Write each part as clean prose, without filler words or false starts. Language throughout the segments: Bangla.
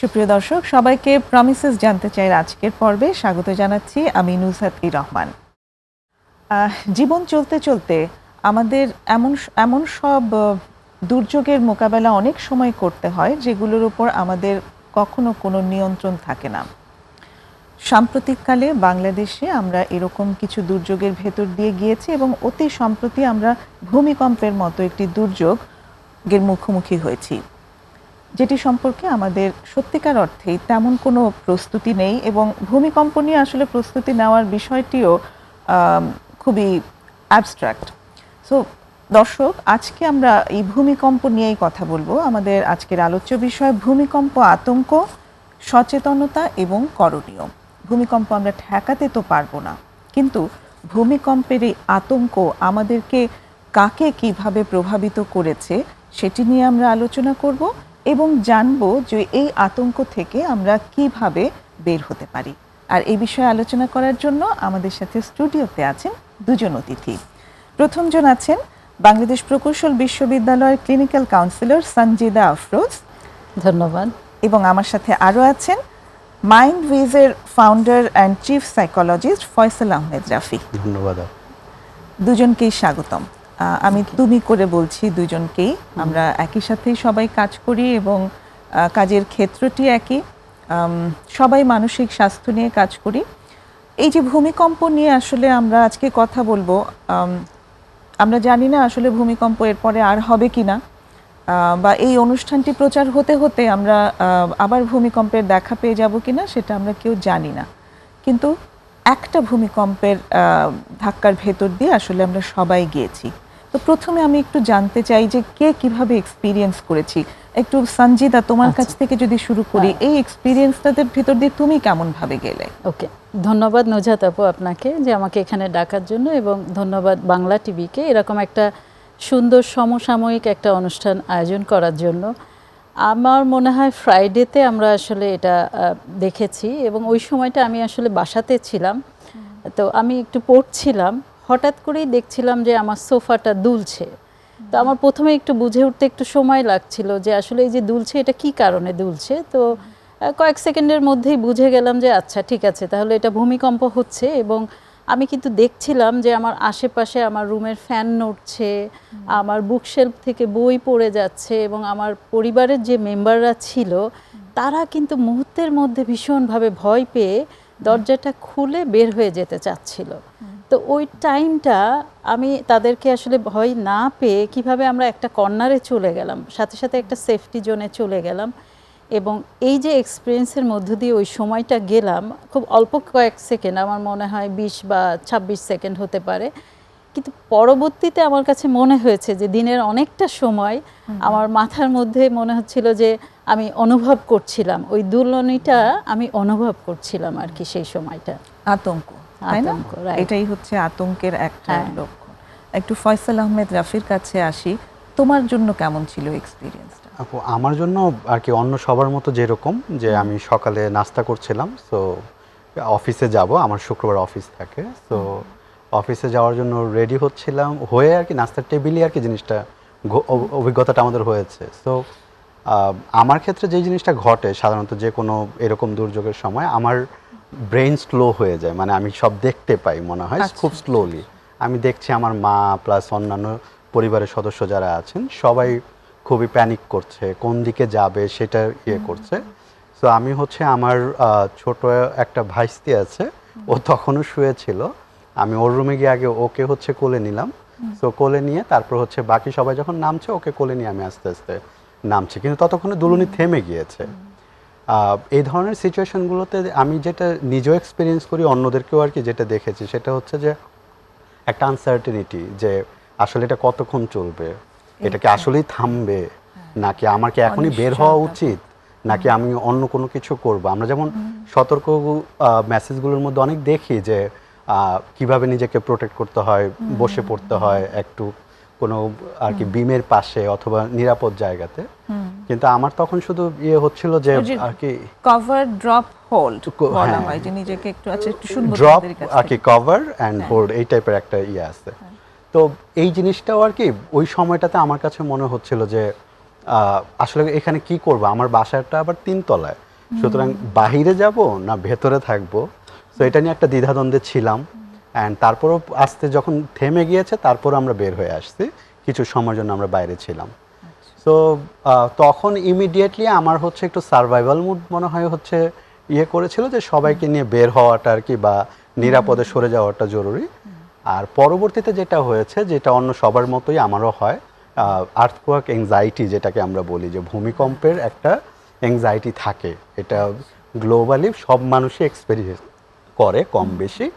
সুপ্রিয় দর্শক, সবাইকে প্রমিসেস জানতে চাই আজকের পর্বে স্বাগত জানাচ্ছি। আমি নুসরাত রহমান। জীবন চলতে চলতে আমাদের এমন সব দুর্যোগের মোকাবেলা অনেক সময় করতে হয় যেগুলোর উপর আমাদের কখনো কোনো নিয়ন্ত্রণ থাকে না। সাম্প্রতিককালে বাংলাদেশে আমরা এরকম কিছু দুর্যোগের ভেতর দিয়ে গিয়েছি এবং অতি সম্প্রতি আমরা ভূমিকম্পের মতো একটি দুর্যোগের মুখোমুখি হয়েছি, যেটি সম্পর্কে আমাদের সত্যিকার অর্থেই তেমন কোনো প্রস্তুতি নেই এবং ভূমিকম্প নিয়ে আসলে প্রস্তুতি নেওয়ার বিষয়টিও খুবই অ্যাবস্ট্রাক্ট। সো দর্শক, আজকে আমরা এই ভূমিকম্প নিয়েই কথা বলবো। আমাদের আজকের আলোচ্য বিষয় ভূমিকম্প, আতঙ্ক, সচেতনতা এবং করণীয়। ভূমিকম্প আমরা ঠেকাতে তো পারবো না, কিন্তু ভূমিকম্পের এই আতঙ্ক আমাদেরকে কাকে কিভাবে প্রভাবিত করেছে সেটি নিয়ে আমরা আলোচনা করব এবং জানবো যে এই আতঙ্ক থেকে আমরা কিভাবে বের হতে পারি। আর এই বিষয়ে আলোচনা করার জন্য আমাদের সাথে স্টুডিওতে আছেন দুজন অতিথি। প্রথমজন আছেন বাংলাদেশ প্রকৌশল বিশ্ববিদ্যালয়ের ক্লিনিক্যাল কাউন্সিলর সঞ্জিদা আফরোজ। ধন্যবাদ। এবং আমার সাথে আরও আছেন মাইন্ডউইজের founder and chief psychologist Faisal Ahmed Rafi. ধন্যবাদ। দুজনকেই স্বাগতম। আমি তুমি করে বলছি দুজনকেই। আমরা একই সাথেই সবাই কাজ করি এবং কাজের ক্ষেত্রটি একই। সবাই মানসিক স্বাস্থ্য নিয়ে কাজ করি। এই যে ভূমিকম্প নিয়ে আসলে আমরা আজকে কথা বলবো, আমরা জানি না আসলে ভূমিকম্প এরপরে আর হবে কি না, বা এই অনুষ্ঠানটি প্রচার হতে হতে আমরা আবার ভূমিকম্পের দেখা পেয়ে যাব কিনা সেটা আমরা কেউ জানি না। কিন্তু একটা ভূমিকম্পের ধাক্কার ভেতর দিয়ে আসলে আমরা সবাই গিয়েছি। তো প্রথমে আমি একটু জানতে চাই যে কে কিভাবে এক্সপিরিয়েন্স করেছি। একটু সঞ্জিদা, তোমার কাছ থেকে যদি শুরু করি, এই এক্সপিরিয়েন্সটাদের ভিতর দিয়ে তুমি কেমন ভাবে গেলে? ওকে, ধন্যবাদ নুজাত আপু আপনাকে যে আমাকে এখানে ডাকার জন্য, এবং ধন্যবাদ বাংলা টিভিকে এরকম একটা সুন্দর সমসাময়িক একটা অনুষ্ঠান আয়োজন করার জন্য। আমার মনে হয় ফ্রাইডেতে আমরা আসলে এটা দেখেছি এবং ওই সময়টা আমি আসলে বাসাতে ছিলাম। তো আমি একটু পড়ছিলাম, হঠাৎ করেই দেখছিলাম যে আমার সোফাটা দুলছে। তো আমার প্রথমে একটু বুঝে উঠতে একটু সময় লাগছিল যে আসলে এই যে দুলছে এটা কি কারণে দুলছে। তো কয়েক সেকেন্ডের মধ্যেই বুঝে গেলাম যে আচ্ছা ঠিক আছে, তাহলে এটা ভূমিকম্প হচ্ছে। এবং আমি কিন্তু দেখছিলাম যে আমার আশেপাশে আমার রুমের ফ্যান নড়ছে, আমার বুকশেলফ থেকে বই পড়ে যাচ্ছে, এবং আমার পরিবারের যে মেম্বাররা ছিল তারা কিন্তু মুহূর্তের মধ্যে ভীষণভাবে ভয় পেয়ে দরজাটা খুলে বের হয়ে যেতে চাচ্ছিল। তো ওই টাইমটা আমি তাদেরকে আসলে ভয় না পেয়ে কিভাবে আমরা একটা কর্নারে চলে গেলাম, সাথে সাথে একটা সেফটি জোনে চলে গেলাম। এবং এই যে এক্সপিরিয়েন্সের মধ্য দিয়ে ওই সময়টা গেলাম, খুব অল্প কয়েক সেকেন্ড, আমার মনে হয় 20 বা 26 সেকেন্ড হতে পারে, কিন্তু পরবর্তীতে আমার কাছে মনে হয়েছে যে দিনের অনেকটা সময় আমার মাথার মধ্যে মনে হচ্ছিল যে আমি অনুভব করছিলাম, ওই দুলনিটা আমি অনুভব করছিলাম আর কি সেই সময়টা। আতঙ্ক, তাই না? এটাই হচ্ছে আতঙ্কের একটা লক্ষণ। একটু ফয়সাল আহমেদ রাফির কাছে আসি, তোমার জন্য কেমন ছিল এক্সপিরিয়েন্সটা? আপু, আমার জন্য আর কি অন্য সবার মতো যেরকম, যে আমি সকালে নাস্তা করছিলাম, সো অফিসে যাব, আমার শুক্রবার অফিস থাকে, সো অফিসে যাওয়ার জন্য রেডি হচ্ছিলাম, হয়ে আর কি নাস্তার টেবিলই আর কি জিনিসটা অভিজ্ঞতাটা আমাদের হয়েছে। সো আমার ক্ষেত্রে যেই জিনিসটা ঘটে সাধারণত যে কোনো এরকম দুর্যোগের সময়, আমার ব্রেন স্লো হয়ে যায়, মানে আমি সব দেখতে পাই মনে হয় খুব স্লোলি। আমি দেখছি আমার মা প্লাস অন্যান্য পরিবারের সদস্য যারা আছেন সবাই খুবই প্যানিক করছে, কোন দিকে যাবে সেটা করছে। সো আমি হচ্ছে আমার ছোট একটা ভাইস্তি আছে, ও তখনও শুয়েছিল, আমি ওর রুমে গিয়ে আগে ওকে হচ্ছে কোলে নিলাম। সো কোলে নিয়ে তারপর হচ্ছে বাকি সবাই যখন নামছে ওকে কোলে নিয়ে আমি আস্তে আস্তে নামছি, কিন্তু ততক্ষণে দুলুনি থেমে গিয়েছে। এই ধরনের সিচুয়েশনগুলোতে আমি যেটা নিজেও এক্সপিরিয়েন্স করি, অন্যদেরকেও আর কি যেটা দেখেছি সেটা হচ্ছে যে একটা আনসার্টেনিটি, যে আসলে এটা কতক্ষণ চলবে, এটা কি আসলেই থামবে, নাকি আমার কি এখনই বের হওয়া উচিত, নাকি আমি অন্য কোনো কিছু করব। আমরা যেমন সতর্ক মেসেজগুলোর মধ্যে অনেক দেখি যে কিভাবে নিজেকে প্রোটেক্ট করতে হয়, বসে পড়তে হয় একটু কোনো আর কি বিমের পাশে অথবা নিরাপদ জায়গাতে, কিন্তু আমার তখন শুধু হচ্ছিল যে আর কি কভার ড্রপ হোল্ড বলা হয়, যে নিজেকে একটু একটু সুন্দর ড্রপ আর কি কভার এন্ড হোল্ড, এই টাইপের একটা আছে। তো এই জিনিসটাও আর কি ওই সময়টাতে আমার কাছে মনে হচ্ছিল যে আসলে এখানে কি করব, আমার বাসাটা আবার 3 তলায়, সুতরাং বাহিরে যাব না ভেতরে থাকবো, তো এটা নিয়ে একটা দ্বিধাদ্বন্দ্বে ছিলাম। অ্যান্ড তারপরও আস্তে যখন থেমে গিয়েছে তারপর আমরা বের হয়ে আসছি, কিছু সময়ের জন্য আমরা বাইরে ছিলাম। তো তখন ইমিডিয়েটলি আমার হচ্ছে একটু সার্ভাইভাল মুড মনে হয় হচ্ছে করেছিল যে সবাইকে নিয়ে বের হওয়াটা আর কি, বা নিরাপদে সরে যাওয়াটা জরুরি। আর পরবর্তীতে যেটা হয়েছে, যেটা অন্য সবার মতোই আমারও হয়, আর্থকোয়াক এংজাইটি যেটাকে আমরা বলি, যে ভূমিকম্পের একটা এংজাইটি থাকে, এটা গ্লোবালি সব মানুষই এক্সপেরিয়েন্স করে কম বেশি।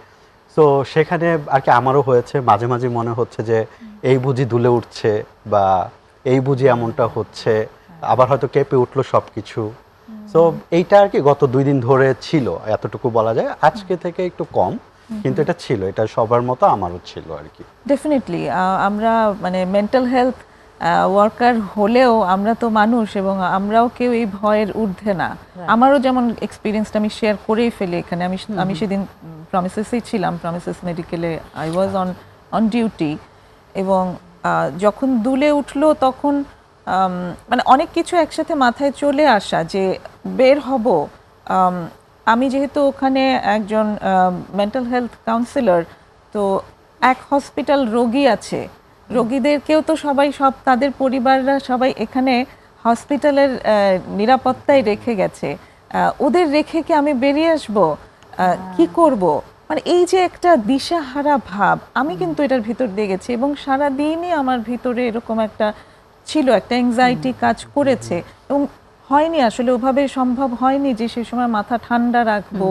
তো সেখানে আর কি আমারও হয়েছে, মাঝে মাঝে মনে হচ্ছে যে এই বুঝি দুলে উঠছে, বা এই বুঝি এমনটা হচ্ছে, আবার হয়তো কেঁপে উঠলো সব কিছু। সো এইটা আর কি গত 2 দিন ধরে ছিল, এতটুকু বলা যায়। আজকে থেকে একটু কম, কিন্তু এটা ছিল, এটা সবার মতো আমারও ছিল আর কি। ডেফিনেটলি আমরা মানে মেন্টাল হেলথ ওয়ার্কার হলেও আমরা তো মানুষ, এবং আমরাও কেউ এই ভয়ের ঊর্ধ্বে না। আমারও যেমন এক্সপিরিয়েন্সটা আমি শেয়ার করেই ফেলি এখানে। আমি সেদিন প্রমিসেসেই ছিলাম, প্রমিসেস মেডিকেলে আই ওয়াজ অন ডিউটি, এবং যখন দুলে উঠলো তখন মানে অনেক কিছু একসাথে মাথায় চলে আসা যে বের হব। আমি যেহেতু ওখানে একজন মেন্টাল হেলথ কাউন্সিলর, তো এক হসপিটাল রোগী আছে, রোগীদেরকেও তো সবাই তাদের পরিবাররা সবাই এখানে হসপিটালের নিরাপত্তায় রেখে গেছে। ওদের রেখে কি আমি বেরিয়ে আসব? কি করব? মানে এই যে একটা দিশাহারা ভাব, আমি কিন্তু এটার ভিতর দিয়ে গেছি, এবং সারাদিনই আমার ভিতরে এরকম একটা ছিল, একটা অ্যাংজাইটি কাজ করেছে। এবং হয়নি, আসলে ওভাবে সম্ভব হয়নি যে সেই সময় মাথা ঠান্ডা রাখবো,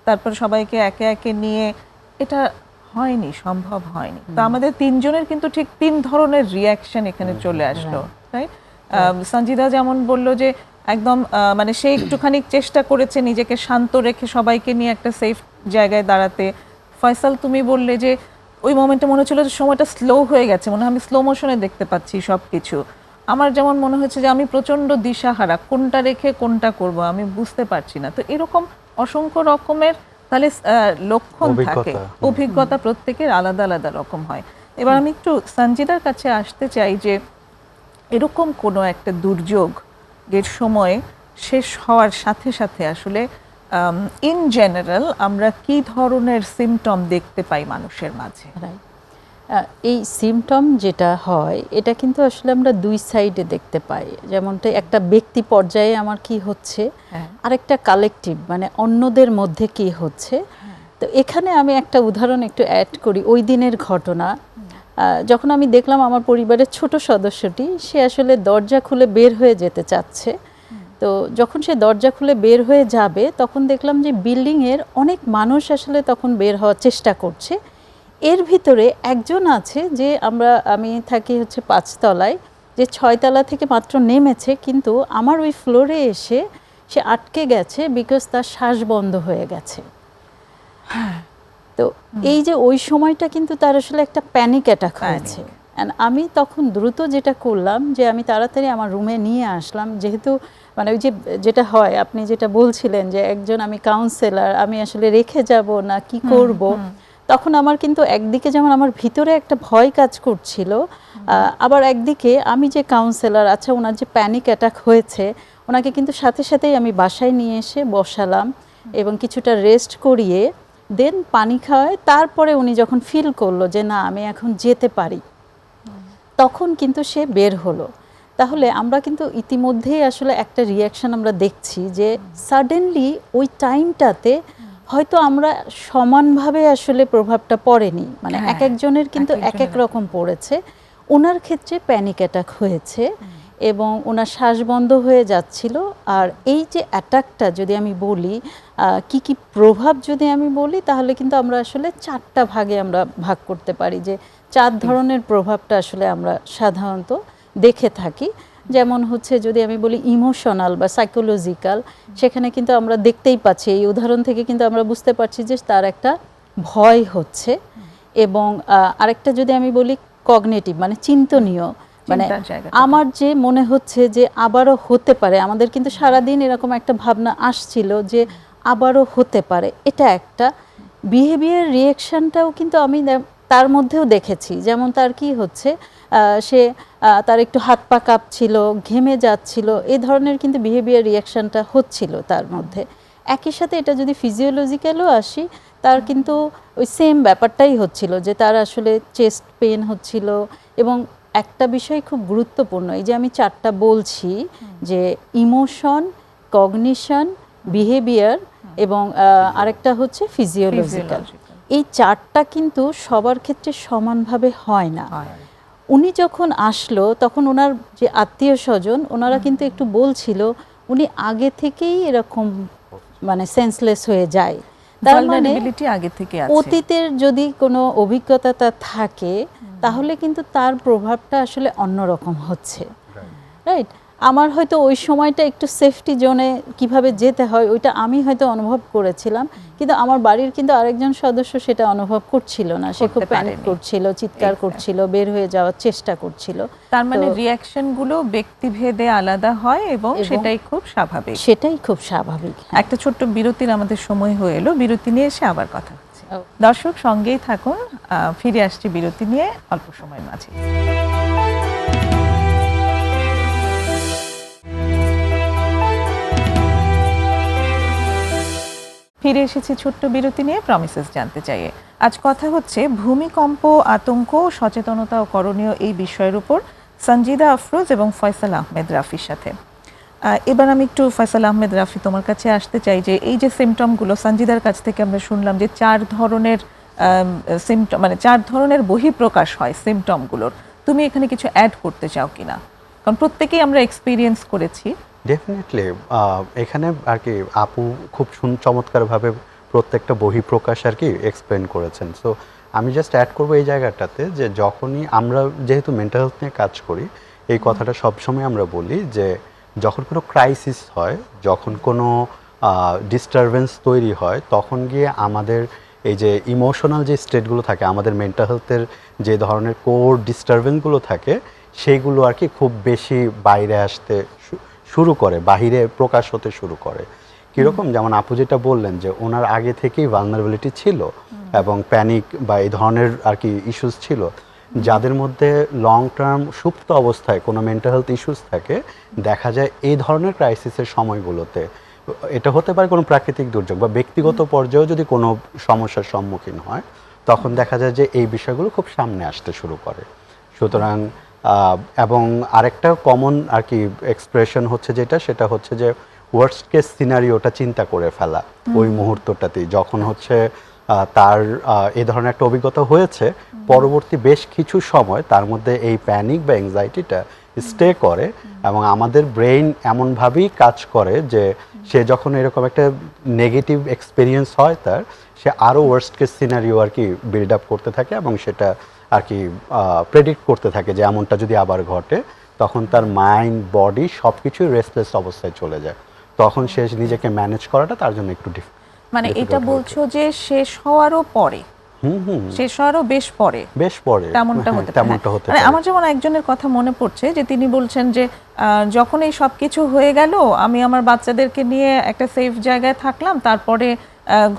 তারপর সবাইকে একে একে নিয়ে, এটা হয়নি, সম্ভব হয়নি। তো আমাদের 3 জনের কিন্তু ঠিক 3 ধরনের রিয়াকশন এখানে চলে আসলো, রাইট? সঞ্জিদা যেমন বলল যে একদম মানে সে একটুখানি চেষ্টা করেছে নিজেকে শান্ত রেখে সবাইকে নিয়ে একটা সেফ জায়গায় দাঁড়াতে। ফয়সাল, তুমি বললে যে ওই মোমেন্টে মনে হচ্ছিল যে সময়টা স্লো হয়ে গেছে, মনে হয় আমি স্লো মোশনে দেখতে পাচ্ছি সব কিছু। আমার যেমন মনে হচ্ছে যে আমি প্রচণ্ড দিশাহারা, কোনটা রেখে কোনটা করব আমি বুঝতে পারছি না। তো এরকম অসংখ্য রকমের তাহলে লক্ষণ থাকে, অভিজ্ঞতা প্রত্যেকের আলাদা আলাদা রকম হয়। এবার আমি একটু সঞ্জিদার কাছে আসতে চাই যে এরকম কোনো একটা দুর্যোগের সময় শেষ হওয়ার সাথে সাথে আসলে ইন জেনারেল আমরা কি ধরনের সিমটম দেখতে পাই মানুষের মাঝে? এই সিমটম যেটা হয় এটা কিন্তু আসলে আমরা 2 সাইডে দেখতে পাই। যেমনটা একটা ব্যক্তি পর্যায়ে আমার কি হচ্ছে, আরেকটা কালেকটিভ মানে অন্যদের মধ্যে কি হচ্ছে। তো এখানে আমি একটা উদাহরণ একটু অ্যাড করি। ওই দিনের ঘটনা, যখন আমি দেখলাম আমার পরিবারের ছোট সদস্যটি সে আসলে দরজা খুলে বের হয়ে যেতে চাচ্ছে, তো যখন সে দরজা খুলে বের হয়ে যাবে তখন দেখলাম যে বিল্ডিংয়ের অনেক মানুষ আসলে তখন বের হওয়ার চেষ্টা করছে। এর ভিতরে একজন আছে যে আমি থাকি হচ্ছে 5 তলায়, যে 6 তলা থেকে মাত্র নেমেছে, কিন্তু আমার ওই ফ্লোরে এসে সে আটকে গেছে বিকজ তার শ্বাস বন্ধ হয়ে গেছে। তো এই যে ওই সময়টা কিন্তু তার আসলে একটা প্যানিক অ্যাটাক হয়েছে। অ্যান্ড আমি তখন দ্রুত যেটা করলাম যে আমি তাড়াতাড়ি আমার রুমে নিয়ে আসলাম, যেহেতু মানে ওই যে যেটা হয় আপনি যেটা বলছিলেন যে একজন আমি কাউন্সেলর, আমি আসলে রেখে যাব না কি করব। তখন আমার কিন্তু একদিকে যেমন আমার ভিতরে একটা ভয় কাজ করছিল, আবার একদিকে আমি যে কাউন্সেলর, আচ্ছা ওনার যে প্যানিক অ্যাটাক হয়েছে, ওনাকে কিন্তু সাথে সাথেই আমি বাসায় নিয়ে এসে বসালাম এবং কিছুটা রেস্ট করিয়ে দেন পানি খাওয়ায়। তারপরে উনি যখন ফিল করলো যে না আমি এখন যেতে পারি, তখন কিন্তু সে বের হলো। তাহলে আমরা কিন্তু ইতিমধ্যেই আসলে একটা রিয়াকশন আমরা দেখছি যে সাডেনলি ওই টাইমটাতে হয়তো আমরা সমানভাবে আসলে প্রভাবটা পড়েনি, মানে এক একজনের কিন্তু এক এক রকম পড়েছে। ওনার ক্ষেত্রে প্যানিক অ্যাটাক হয়েছে এবং ওনার শ্বাস বন্ধ হয়ে যাচ্ছিল। আর এই যে অ্যাটাকটা যদি আমি বলি কি কি প্রভাব যদি আমি বলি, তাহলে কিন্তু আমরা আসলে 4টা ভাগে আমরা ভাগ করতে পারি, যে 4 ধরনের প্রভাবটা আসলে আমরা সাধারণত দেখে থাকি। যেমন হচ্ছে যদি আমি বলি ইমোশনাল বা সাইকোলজিক্যাল, সেখানে কিন্তু আমরা দেখতেই পাচ্ছি, এই উদাহরণ থেকে কিন্তু আমরা বুঝতে পারছি যে তার একটা ভয় হচ্ছে। এবং আরেকটা যদি আমি বলি কগনিটিভ মানে চিন্তনীয়, মানে আমার যে মনে হচ্ছে যে আবারও হতে পারে, আমাদের কিন্তু সারাদিন এরকম একটা ভাবনা আসছিল যে আবারও হতে পারে, এটা একটা। বিহেভিয়ার রিয়াকশানটাও কিন্তু আমি তার মধ্যেও দেখেছি, যেমন তার কি হচ্ছে সে তার একটু হাত পা কাঁপছিল, ঘেমে যাচ্ছিল, এই ধরনের কিন্তু বিহেভিয়ার রিয়াকশনটা হচ্ছিল তার মধ্যে। একই সাথে এটা যদি ফিজিওলজিক্যালও আসি, তার কিন্তু ওই সেম ব্যাপারটাই হচ্ছিল যে তার আসলে চেস্ট পেন হচ্ছিল। এবং একটা বিষয় খুব গুরুত্বপূর্ণ, এই যে আমি 4টা বলছি যে ইমোশন, কগনিশন, বিহেভিয়ার এবং আরেকটা হচ্ছে ফিজিওলজিক্যাল, এই 4টা কিন্তু সবার ক্ষেত্রে সমানভাবে হয় না। উনি যখন আসলো তখন ওনার যে আত্মীয় স্বজন ওনারা কিন্তু একটু বলছিল উনি আগে থেকেই এরকম মানে সেন্সলেস হয়ে যায়, তার মানে আগে থেকে আছে। অতীতের যদি কোনো অভিজ্ঞতা তার থাকে তাহলে কিন্তু তার প্রভাবটা আসলে অন্যরকম হচ্ছে, রাইট? আমার হয়তো ওই সময়টা একটু সেফটি জোনে কিভাবে যেতে হয় ওইটা আমি হয়তো অনুভব করেছিলাম, কিন্তু আমার বাড়ির কিন্তু আরেকজন সদস্য সেটা অনুভব করছিল না, সে খুব প্যানিক করছিল, চিৎকার করছিল, বের হয়ে যাওয়ার চেষ্টা করছিল। তার মানে রিঅ্যাকশনগুলো ব্যক্তিভেদে আলাদা হয় এবং সেটাই খুব স্বাভাবিক। সেটাই খুব স্বাভাবিক। একটা ছোট্ট বিরতির আমাদের সময় হয়ে এলো, বিরতি নিয়ে এসে আবার কথা হচ্ছে। দর্শক সঙ্গেই থাকুন, ফিরে আসছি বিরতি নিয়ে অল্প সময়ের মাঝে। ফিরে এসেছি ছোট্ট বিরতি নিয়ে প্রমিসেস জানতে চাইয়ে। আজ কথা হচ্ছে ভূমিকম্প, আতঙ্ক, সচেতনতা ও করণীয় এই বিষয়ের উপর সঞ্জিদা আফরোজ এবং ফয়সাল আহমেদ রাফির সাথে। এবার আমি একটু ফয়সাল আহমেদ রাফি তোমার কাছে আসতে চাই যে এই যে সিমটমগুলো সঞ্জিদার কাছ থেকে আমরা শুনলাম যে 4 ধরনের সিমটম, মানে 4 ধরনের বহিঃপ্রকাশ হয় সিমটমগুলোর, তুমি এখানে কিছু অ্যাড করতে চাও কিনা? কারণ প্রত্যেকেই আমরা এক্সপিরিয়েন্স করেছি। ডেফিনেটলি এখানে আর কি আপু খুব চমৎকারভাবে প্রত্যেকটা বহিঃপ্রকাশ আর কি এক্সপ্লেন করেছেন। সো আমি জাস্ট অ্যাড করবো এই জায়গাটাতে যে যখনই আমরা যেহেতু মেন্টাল হেলথ নিয়ে কাজ করি, এই কথাটা সবসময় আমরা বলি যে যখন কোনো ক্রাইসিস হয়, যখন কোনো ডিস্টারবেন্স তৈরি হয়, তখন গিয়ে আমাদের এই যে ইমোশনাল যে স্টেটগুলো থাকে, আমাদের মেন্টাল হেলথের যে ধরনের কোর ডিস্টারবেন্সগুলো থাকে, সেইগুলো আর কি খুব বেশি বাইরে আসতে শুরু করে, বাহিরে প্রকাশ হতে শুরু করে। কীরকম, যেমন আপু যেটা বললেন যে ওনার আগে থেকেই ভালনারেবিলিটি ছিল এবং প্যানিক বা এই ধরনের আর কি ইস্যুস ছিল। যাদের মধ্যে লং টার্ম সুপ্ত অবস্থায় কোনো মেন্টাল হেলথ ইস্যুস থাকে, দেখা যায় এই ধরনের ক্রাইসিসের সময়গুলোতে, এটা হতে পারে কোনো প্রাকৃতিক দুর্যোগ বা ব্যক্তিগত পর্যায়েও যদি কোনো সমস্যার সম্মুখীন হয়, তখন দেখা যায় যে এই বিষয়গুলো খুব সামনে আসতে শুরু করে। সুতরাং এবং আরেকটা কমন আর কি এক্সপ্রেশন হচ্ছে যেটা, সেটা হচ্ছে যে ওয়ার্স্ট কেস সিনারিওটা চিন্তা করে ফেলা ওই মুহূর্তটাতেই, যখন হচ্ছে তার এই ধরনের একটা অভিজ্ঞতা হয়েছে, পরবর্তী বেশ কিছু সময় তার মধ্যে এই প্যানিক বা অ্যাংজাইটিটা স্টে করে এবং আমাদের ব্রেইন এমনভাবেই কাজ করে যে সে যখন এরকম একটা নেগেটিভ এক্সপিরিয়েন্স হয় তার, সে আরও ওয়ার্স্ট কেস সিনারিও আর কি বিল্ড আপ করতে থাকে এবং সেটা আর কি প্রেডিক্ট করতে থাকে যে এমনটা যদি আবার ঘটে, তখন তার মাইন্ড, বডি সব কিছুই রেস্টলেস অবস্থায় চলে যায়। তখন সে নিজেকে ম্যানেজ করাটা তার জন্য একটু মানে এটা বলছো যে শেষ হওয়ারও পরে, শেষ হওয়ারও বেশ পরে তেমনটা হতে পারে। আমার যেমন একজনের কথা মনে পড়ছে যে তিনি বলছেন যে যখন এই সব কিছু হয়ে গেল, আমি আমার বাচ্চাদেরকে নিয়ে একটা সেফ জায়গায় থাকলাম, তারপরে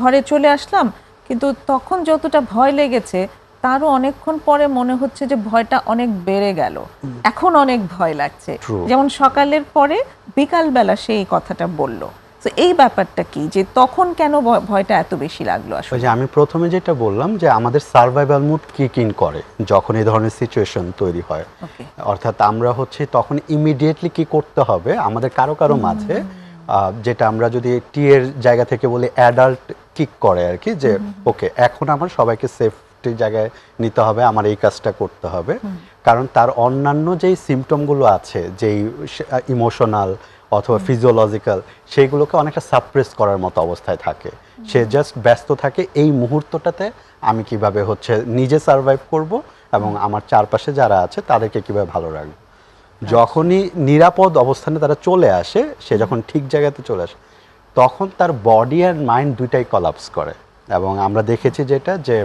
ঘরে চলে আসলাম, কিন্তু তখন যতটা ভয় লেগেছে তারও অনেকক্ষণ পরে মনে হচ্ছে যে ভয়টা অনেক বেড়ে গেল, এখন অনেক ভয় লাগছে। যেমন সকালের পরে বিকালবেলা সেই কথাটা বললো। তো এই ব্যাপারটা কি, যে তখন কেন ভয়টা এত বেশি লাগলো? আসলে আমি প্রথমে যেটা বললাম যে আমাদের সার্ভাইভাল মুড কিক ইন করে যখন এই ধরনের সিচুয়েশন তৈরি হয়, অর্থাৎ আমরা হচ্ছে তখন ইমিডিয়েটলি কি করতে হবে আমাদের কারো কারো মাঝে, যেটা আমরা যদি টি এর জায়গা থেকে বলি অ্যাডাল্ট কিক করে আর কি, যে ওকে এখন আমার সবাইকে সেফটি জায়গায় নিতে হবে, আমার এই কাজটা করতে হবে। কারণ তার অন্যান্য যেই সিমটমগুলো আছে, যেই ইমোশনাল অথবা ফিজিওলজিক্যাল, সেইগুলোকে অনেকটা সাপ্রেস করার মতো অবস্থায় থাকে। সে জাস্ট ব্যস্ত থাকে এই মুহূর্তটাতে আমি কিভাবে হচ্ছে নিজে সার্ভাইভ করব এবং আমার চারপাশে যারা আছে তাদেরকে কিভাবে ভালো রাখবো। যখনই নিরাপদ অবস্থানে তারা চলে আসে, সে যখন ঠিক জায়গাতে চলে আসে, তখন তার বডি অ্যান্ড মাইন্ড দুইটাই কলাপস করে। এবং আমরা দেখেছি যেটা, যে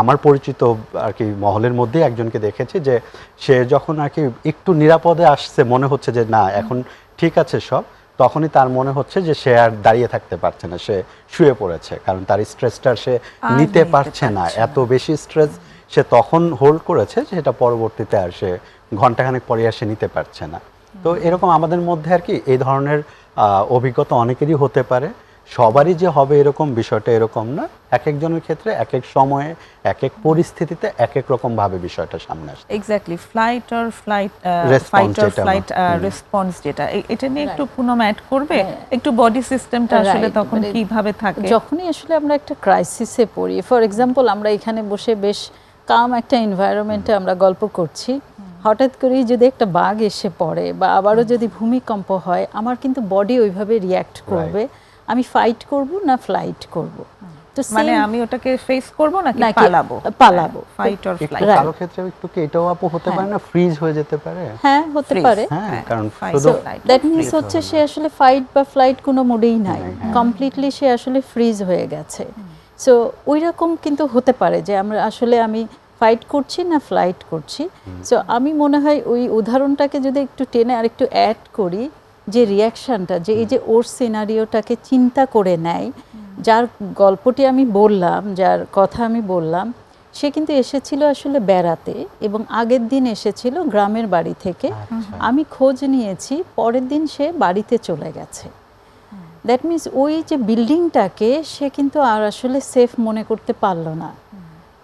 আমার পরিচিত আর কি মহলের মধ্যে একজনকে দেখেছি যে সে যখন আর কি একটু নিরাপদে আসছে, মনে হচ্ছে যে না এখন ঠিক আছে সব, তখনই তার মনে হচ্ছে যে সে আর দাঁড়িয়ে থাকতে পারছে না, সে শুয়ে পড়েছে। কারণ তার স্ট্রেসটা সে নিতে পারছে না, এত বেশি স্ট্রেস সে তখন হোল্ড করেছে, সেটা পরবর্তীতে আর সে ঘন্টাখানেক পরে আর সে নিতে পারছে না। তো এরকম আমাদের মধ্যে আর কি এই ধরনের অভিজ্ঞতা অনেকেরই হতে পারে, সবারই যে হবে এরকম বিষয়টা এরকম না। এক একজনের ক্ষেত্রে এক এক সময়ে এক এক পরিস্থিতিতে এক এক রকম ভাবে বিষয়টা সামনে আসে। Exactly, fight or flight response যেটা এটা নিয়ে একটু পুনম অ্যাড করবে, একটু বডি সিস্টেমটা আসলে তখন কিভাবে থাকে যখনই আসলে আমরা একটা ক্রাইসিসে পড়ি। ফর এক্সাম্পল, আমরা এখানে বসে বেশ কাম একটা এনভায়রনমেন্টে আমরা গল্প করছি, হঠাৎ করেই যদি একটা বাঘ এসে পড়ে বা আবারও যদি ভূমিকম্প হয়, আমার কিন্তু বডি ওইভাবে রিয়্যাক্ট করবে। আমি ফাইট করব না ফ্লাইট করব, তো মানে আমি ওটাকে ফেস করব নাকি পালাবো, ফাইট অর ফ্লাইট। কারো ক্ষেত্রে একটু কি এটাও আপু হতে পারে না, ফ্রিজ হয়ে যেতে পারে? হ্যাঁ, হতে পারে। হ্যাঁ, কারণ শুধু দ্যাট মিন্স হচ্ছে সে আসলে ফাইট বা ফ্লাইট কোনো মোডেই নাই, কমপ্লিটলি সে আসলে ফ্রিজ হয়ে গেছে। সো ওই রকম কিন্তু হতে পারে যে আমি ফাইট করছি না ফ্লাইট করছি। সো আমি মনে হয় ওই উদাহরণটাকে যদি একটু টেনে আর একটু অ্যাড করি, যে রিয়াকশনটা, যে এই যে ওর সিনারিওটাকে চিন্তা করে নেয়, যার গল্পটি আমি বললাম, যার কথা আমি বললাম, সে কিন্তু এসেছিল আসলে বেড়াতে এবং আগের দিন এসেছিল গ্রামের বাড়ি থেকে। আমি খোঁজ নিয়েছি, পরের দিন সে বাড়িতে চলে গেছে। দ্যাট মিন্স ওই যে বিল্ডিংটাকে সে কিন্তু আর আসলে সেফ মনে করতে পারলো না।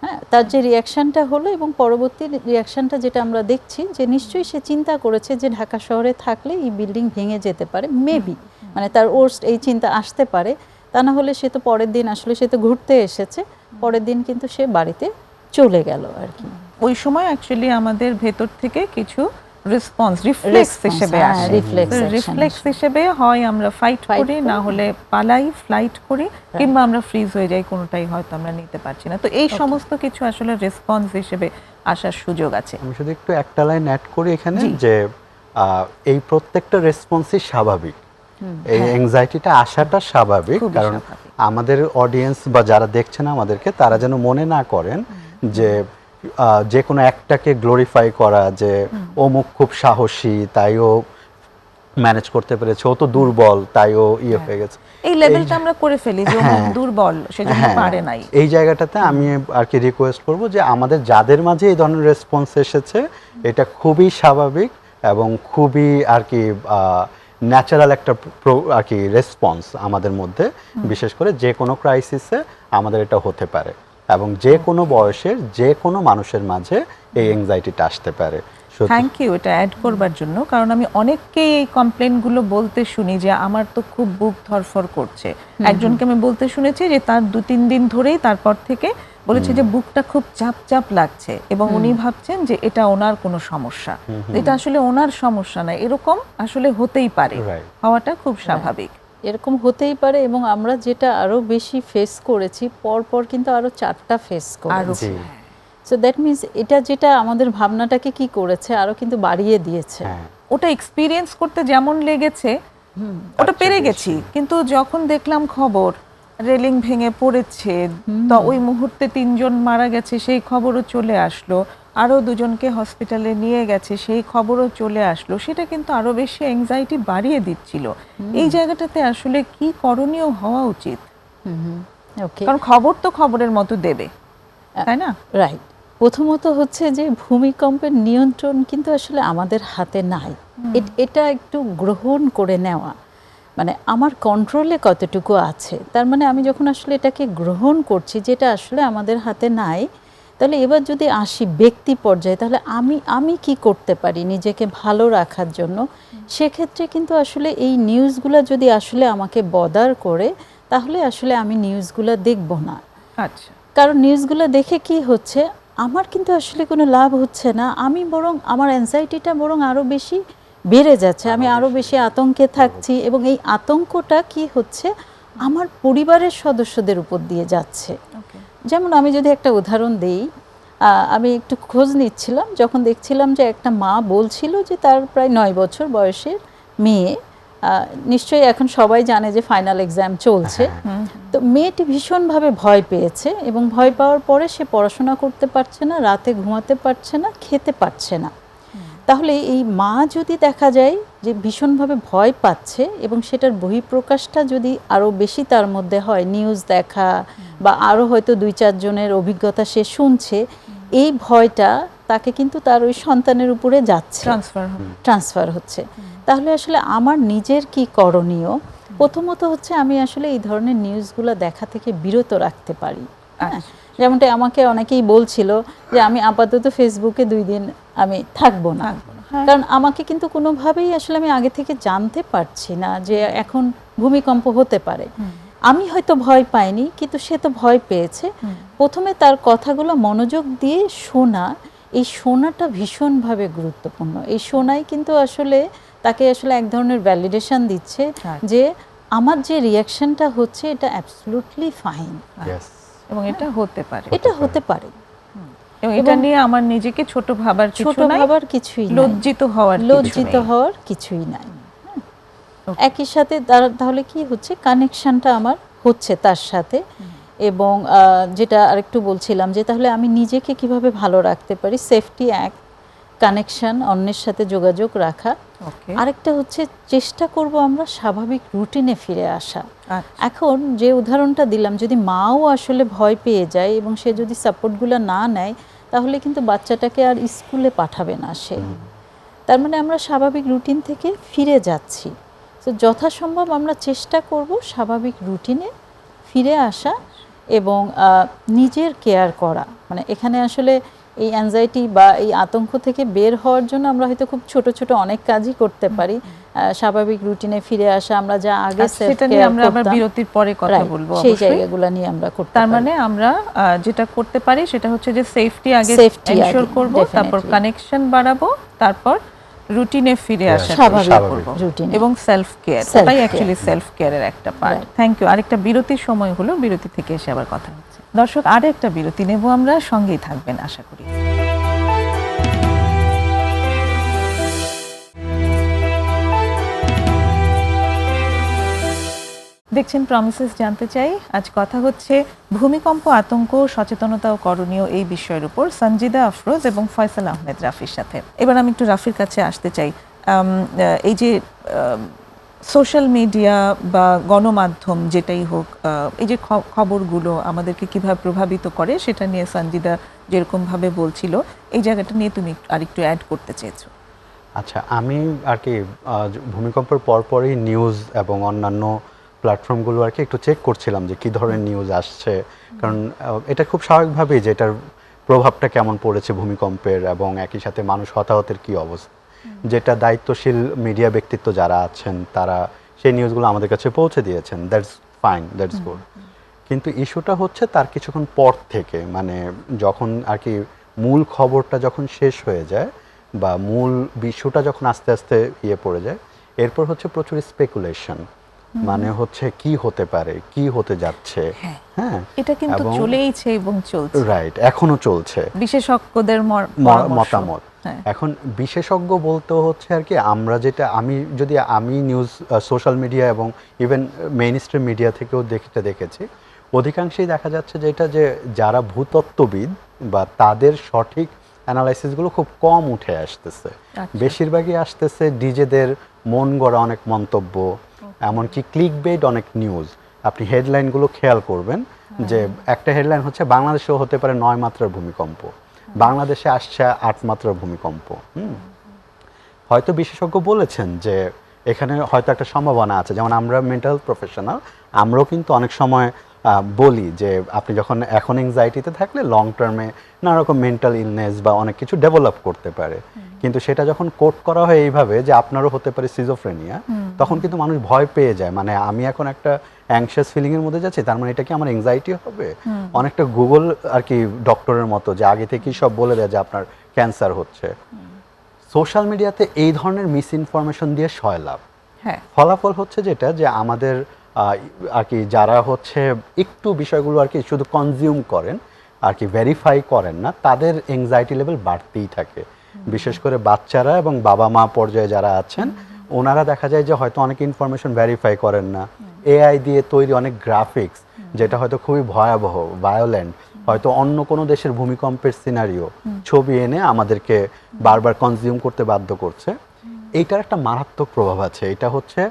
হ্যাঁ, তার যে রিয়াকশানটা হলো এবং পরবর্তী রিয়াকশানটা যেটা আমরা দেখছি, যে নিশ্চয়ই সে চিন্তা করেছে যে ঢাকা শহরে থাকলে এই বিল্ডিং ভেঙে যেতে পারে, মেবি মানে তার ওর্স্ট এই চিন্তা আসতে পারে। তা না হলে সে তো পরের দিন আসলে সে তো ঘুরতে এসেছে, পরের দিন কিন্তু সে বাড়িতে চলে গেল আর কি। ওই সময় অ্যাকচুয়ালি আমাদের ভেতর থেকে কিছু রেসপন্স রিফ্লেক্স হিসেবে আসে, রিফ্লেক্স হিসেবে হয় আমরা ফাইট করি, না হলে পালাই, ফ্লাইট করি, কিংবা আমরা ফ্রিজ হয়ে যাই, কোনোটাই হয়তো আমরা নিতে পারছি না। তো এই সমস্ত কিছু আসলে রেসপন্স হিসেবে আসার সুযোগ আছে। আমি শুধু একটু একটা লাইন অ্যাড করি এখানে, যে এই প্রত্যেকটা রেসপন্সই স্বাভাবিক, এই অ্যাংজাইটিটা আসাটা স্বাভাবিক। কারণ আমাদের অডিয়েন্স বা যারা দেখছেন আমাদেরকে, তারা যেন মনে না করেন যে কোনো একটাকে গ্লোরিফাই করা, যে অমুক খুব সাহসী তাই ও ম্যানেজ করতে পেরেছে, ও তো দুর্বল তাই ও হয়ে গেছে, এই লেভেলটা আমরা করে ফেলি যে ও দুর্বল সেজন্য পারে নাই। এই জায়গাটাতে আমি আর কি রিকোয়েস্ট করব যে আমাদের যাদের মাঝে এই ধরনের রেসপন্স এসেছে, এটা খুবই স্বাভাবিক এবং খুবই আর কি ন্যাচারাল একটা আর কি রেসপন্স আমাদের মধ্যে। বিশেষ করে যে কোনো ক্রাইসিসে আমাদের এটা হতে পারে এবং যে কোনো বয়সের যে কোনো মানুষের মাঝে এই অ্যাংজাইটিটা আসতে পারে। থ্যাংক ইউ এটা অ্যাড করবার জন্য, কারণ আমি অনেককেই এই কমপ্লেনগুলো বলতে শুনি যে আমার তো খুব বুক ধরফর করছে। একজনকে আমি বলতে শুনেছি যে তার 2-3 দিন ধরেই তারপর থেকে বলেছে যে বুকটা খুব চাপ চাপ লাগছে এবং উনি ভাবছেন যে এটা ওনার কোনো সমস্যা। এটা আসলে ওনার সমস্যা না, এরকম আসলে হতেই পারে, হওয়াটা খুব স্বাভাবিক। এরকম হতেই পারে এবং আমরা যেটা আরো বেশি ফেস করেছি, পরপর কিন্তু আরো 4টা ফেস করেছি। সো দ্যাট মিন্স এটা যেটা আমাদের ভাবনাটাকে কি করেছে, আরো কিন্তু বাড়িয়ে দিয়েছে। ওটা এক্সপিরিয়েন্স করতে যেমন লেগেছে ওটা পেরে গেছি, কিন্তু যখন দেখলাম খবর রেলিং ভেঙে পড়েছে, তো ওই মুহূর্তে 3 জন মারা গেছে সেই খবরও চলে আসলো, আরো 2 জনকে হসপিটালে নিয়ে গেছে সেই খবরও চলে আসলো, সেটা কিন্তু আরো বেশি অ্যাংজাইটি বাড়িয়ে দিচ্ছিল। এই জায়গাটাতে আসলে কি করণীয় হওয়া উচিত? কারণ খবর তো খবরের মতো দেবে, তাই না? রাইট। প্রথমত হচ্ছে যে ভূমিকম্পের নিয়ন্ত্রণ কিন্তু আসলে আমাদের হাতে নাই, এটা একটু গ্রহণ করে নেওয়া, মানে আমার কন্ট্রোলে কতটুকু আছে। তার মানে আমি যখন আসলে এটাকে গ্রহণ করছি যেটা আসলে আমাদের হাতে নাই, তাহলে এবার যদি আসি ব্যক্তি পর্যায়ে, তাহলে আমি কি করতে পারি নিজেকে ভালো রাখার জন্য। সেক্ষেত্রে কিন্তু আসলে এই নিউজগুলো যদি আসলে আমাকে বদার করে, তাহলে আসলে আমি নিউজগুলো দেখব না। আচ্ছা, কারণ নিউজগুলো দেখে কি হচ্ছে, আমার কিন্তু আসলে কোনো লাভ হচ্ছে না, আমি বরং আমার অ্যাংজাইটিটা বরং আরও বেশি বেড়ে যাচ্ছে, আমি আরও বেশি আতঙ্কে থাকছি এবং এই আতঙ্কটা কি হচ্ছে আমার পরিবারের সদস্যদের উপর দিয়ে যাচ্ছে। যেমন আমি যদি একটা উদাহরণ দিই, আমি একটু খোঁজ নিচ্ছিলাম, যখন দেখছিলাম যে একটা মা বলছিল যে তার প্রায় 9 বছর বয়সের মেয়ে, নিশ্চয়ই এখন সবাই জানে যে ফাইনাল এক্সাম চলছে, তো মেয়েটি ভীষণভাবে ভয় পেয়েছে এবং ভয় পাওয়ার পরে সে পড়াশোনা করতে পারছে না, রাতে ঘুমাতে পারছে না, খেতে পারছে না। তাহলে এই মা যদি দেখা যায় যে ভীষণভাবে ভয় পাচ্ছে এবং সেটার বহিঃপ্রকাশটা যদি আরও বেশি তার মধ্যে হয়, নিউজ দেখা বা আরও হয়তো 2-4 জনের অভিজ্ঞতা সে শুনছে, এই ভয়টা তাকে কিন্তু তার ওই সন্তানের উপরে যাচ্ছে, ট্রান্সফার হচ্ছে। তাহলে আসলে আমার নিজের কি করণীয়? প্রথমত হচ্ছে আমি আসলে এই ধরনের নিউজগুলো দেখা থেকে বিরত রাখতে পারি। হ্যাঁ, যেমনটা আমাকে অনেকেই বলছিল যে আমি আপাতত ফেসবুকে 2 দিন আমি থাকবো না, কারণ আমাকে কিন্তু কোনোভাবেই আসলে আমি আগে থেকে জানতে পারছি না যে এখন ভূমিকম্প হতে পারে। আমি হয়তো ভয় পাইনি, কিন্তু সে তো ভয় পেয়েছে। প্রথমে তার কথাগুলো মনোযোগ দিয়ে শোনা, এই শোনাটা ভীষণভাবে গুরুত্বপূর্ণ। এই শোনাই কিন্তু আসলে তাকে আসলে এক ধরনের ভ্যালিডেশন দিচ্ছে যে আমার যে রিয়াকশনটা হচ্ছে এটা অ্যাবসলিউটলি ফাইন, এবং এটা হতে পারে, এটা হতে পারে, এবং এটা নিয়ে আমার নিজেকে ছোট ভাবার কিছুই নাই, লজ্জিত হওয়ার কিছুই নাই। একই সাথে তাহলে কি হচ্ছে, কানেকশনটা আমার হচ্ছে তার সাথে। এবং যেটা আরেকটু বলছিলাম যে তাহলে আমি নিজেকে কিভাবে ভালো রাখতে পারি, সেফটি অ্যাক্ট, কানেকশন, অন্যের সাথে যোগাযোগ রাখা। আরেকটা হচ্ছে চেষ্টা করব আমরা স্বাভাবিক রুটিনে ফিরে আসা। এখন যে উদাহরণটা দিলাম, যদি মাও আসলে ভয় পেয়ে যায় এবং সে যদি সাপোর্টগুলো না নেয়, তাহলে কিন্তু বাচ্চাটাকে আর স্কুলে পাঠাবে না সে। তার মানে আমরা স্বাভাবিক রুটিন থেকে ফিরে যাচ্ছি। তো যথাসম্ভব আমরা চেষ্টা করব স্বাভাবিক রুটিনে ফিরে আসা এবং নিজের কেয়ার করা। মানে এখানে আসলে এই অ্যাংজাইটি বা এই আতঙ্ক থেকে বের হওয়ার জন্য আমরা হয়তো খুব ছোট ছোট অনেক কাজই করতে পারি। স্বাভাবিক রুটিনে ফিরে আসা, আমরা যা আগে সেটা নিয়ে আমরা আবার বিরতির পরে কথা বলবো, সেই জায়গাগুলো নিয়ে আমরা করতে পারি। তার মানে আমরা যেটা করতে পারি সেটা হচ্ছে যে সেফটি আগে এনশিওর করব, তারপর কানেকশন বাড়াবো, তারপর রুটিনে ফিরে আসা স্বাভাবিক রুটিন এবং সেলফ কেয়ার, এটাই অ্যাকচুয়ালি সেলফ কেয়ারের একটা পার্ট। Thank you. আরেকটা বিরতির সময় হলো, বিরতি থেকে এসে আবার কথা হচ্ছে। দর্শক, আরেকটা বিরতি নেব আমরা, সঙ্গেই থাকবেন আশা করি। দেখছেন প্রমিসেস জানতে চাই। আজ কথা হচ্ছে ভূমিকম্প, আতঙ্ক, সচেতনতা ও করণীয় এই বিষয়ের উপর সঞ্জিদা আফরোজ এবং ফয়সাল আহমেদ রাফির সাথে। এবার আমি একটু রাফির কাছে আসতে চাই। এই যে সোশ্যাল মিডিয়া বা গণমাধ্যম যেটাই হোক, এই যে খবরগুলো আমাদেরকে কিভাবে প্রভাবিত করে সেটা নিয়ে সঞ্জিদা যেরকমভাবে বলছিল, এই জায়গাটা নিয়ে তুমি আরেকটু অ্যাড করতে চেয়েছো। আচ্ছা, আমি আর কি ভূমিকম্পের পরপরই নিউজ এবং অন্যান্য প্ল্যাটফর্মগুলো আর কি একটু চেক করছিলাম যে কী ধরনের নিউজ আসছে, কারণ এটা খুব স্বাভাবিকভাবেই যে এটার প্রভাবটা কেমন পড়েছে ভূমিকম্পের, এবং একই সাথে মানুষ হতাহতের কী অবস্থা, যেটা দায়িত্বশীল মিডিয়া ব্যক্তিত্ব যারা আছেন তারা সেই নিউজগুলো আমাদের কাছে পৌঁছে দিয়েছেন। That's fine, that's good. কিন্তু ইস্যুটা হচ্ছে তার কিছুক্ষণ পর থেকে, মানে যখন আর কি মূল খবরটা যখন শেষ হয়ে যায় বা মূল বিষয়টা যখন আস্তে আস্তে পড়ে যায়, এরপর হচ্ছে প্রচুর স্পেকুলেশন, মানে হচ্ছে কি হতে পারে, কি হতে যাচ্ছে। হ্যাঁ, এটা কিন্তু চলেইছে এবং চলছে, রাইট, এখনো চলছে, বিশেষজ্ঞদের মতামত। এখন বিশেষজ্ঞ বলতে হচ্ছে আর কি আমরা যেটা আমি নিউজ, সোশ্যাল মিডিয়া এবং ইভেন মেইন স্ট্রিম মিডিয়া থেকেও দেখেছি, অধিকাংশই দেখা যাচ্ছে যেটা যে যারা ভূতত্ত্ববিদ বা তাদের সঠিক অ্যানালাইসিসগুলো খুব কম উঠে আসতেছে। বেশিরভাগই আসতেছে ডিজেদের মন গড়া অনেক মন্তব্য, এমনকি ক্লিকবেট অনেক নিউজ। আপনি হেডলাইনগুলো খেয়াল করবেন যে একটা হেডলাইন হচ্ছে বাংলাদেশেও হতে পারে 9 মাত্রার ভূমিকম্প, বাংলাদেশে আসছে 8 মাত্রার ভূমিকম্প। হয়তো বিশেষজ্ঞ বলেছেন যে এখানে হয়তো একটা সম্ভাবনা আছে, যেমন আমরা মেন্টাল প্রফেশনাল, আমরাও কিন্তু অনেক সময় বলি যে আপনি যখন এখন এংজাইটিতে থাকলে লং টার্মে নানা রকম মেন্টাল ইলনেস বা অনেক কিছু ডেভেলপ করতে পারে, কিন্তু সেটা যখন কোট করা হয় এইভাবে যে আপনারও হতে পারে সিজোফ্রেনিয়া, তখন কিন্তু মানুষ ভয় পেয়ে যায়। মানে আমি এখন একটা অ্যাংশিয়াস ফিলিং এর মধ্যে যাচ্ছি, তার মানে এটা কি আমার এংজাইটি হবে? অনেকটা গুগল আর কি ডক্টরের মতো যে আগে থেকেই সব বলে দেয় যে আপনার ক্যান্সার হচ্ছে। সোশ্যাল মিডিয়াতে এই ধরনের মিস ইনফরমেশন দিয়ে লাভ, ফলাফল হচ্ছে যেটা যে আমাদের আর কি যারা হচ্ছে একটু বিষয়গুলো আর কি শুধু কনজিউম করেন আর কি ভেরিফাই করেন না, তাদের এংজাইটি লেভেল বাড়তেই থাকে। বিশেষ করে বাচ্চারা এবং বাবা মা পর্যায়ে যারা আছেন, ওনারা দেখা যায় যে হয়তো অনেক ইনফরমেশন ভেরিফাই করেন না। এআই দিয়ে তৈরি অনেক গ্রাফিক্স, যেটা হয়তো খুবই ভয়াবহ, ভায়োলেন্ট, হয়তো অন্য কোনো দেশের ভূমিকম্পের সিনারিও ছবি এনে আমাদেরকে বারবার কনজিউম করতে বাধ্য করছে। এইটার একটা মারাত্মক প্রভাব আছে। এটা হচ্ছে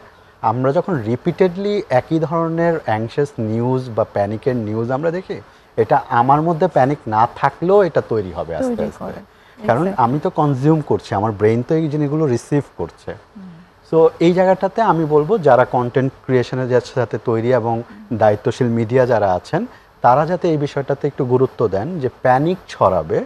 আমরা যখন রিপিটেডলি একই ধরনের অ্যাংশিয়াস নিউজ বা প্যানিকের নিউজ আমরা দেখি, এটা আমার মধ্যে প্যানিক না থাকলেও এটা তৈরি হবে আস্তে তৈরি আস্তে, করে। কারণ আমি তো কনজিউম করছি, আমার ব্রেন তো এই জিনিসগুলো রিসিভ করছে। সো এই জায়গাটাতে আমি বলবো যারা কন্টেন্ট ক্রিয়েশনের সাথে তৈরি এবং দায়িত্বশীল মিডিয়া যারা আছেন তারা যাতে এই বিষয়টাতে একটু গুরুত্ব দেন, যে প্যানিক ছড়াবে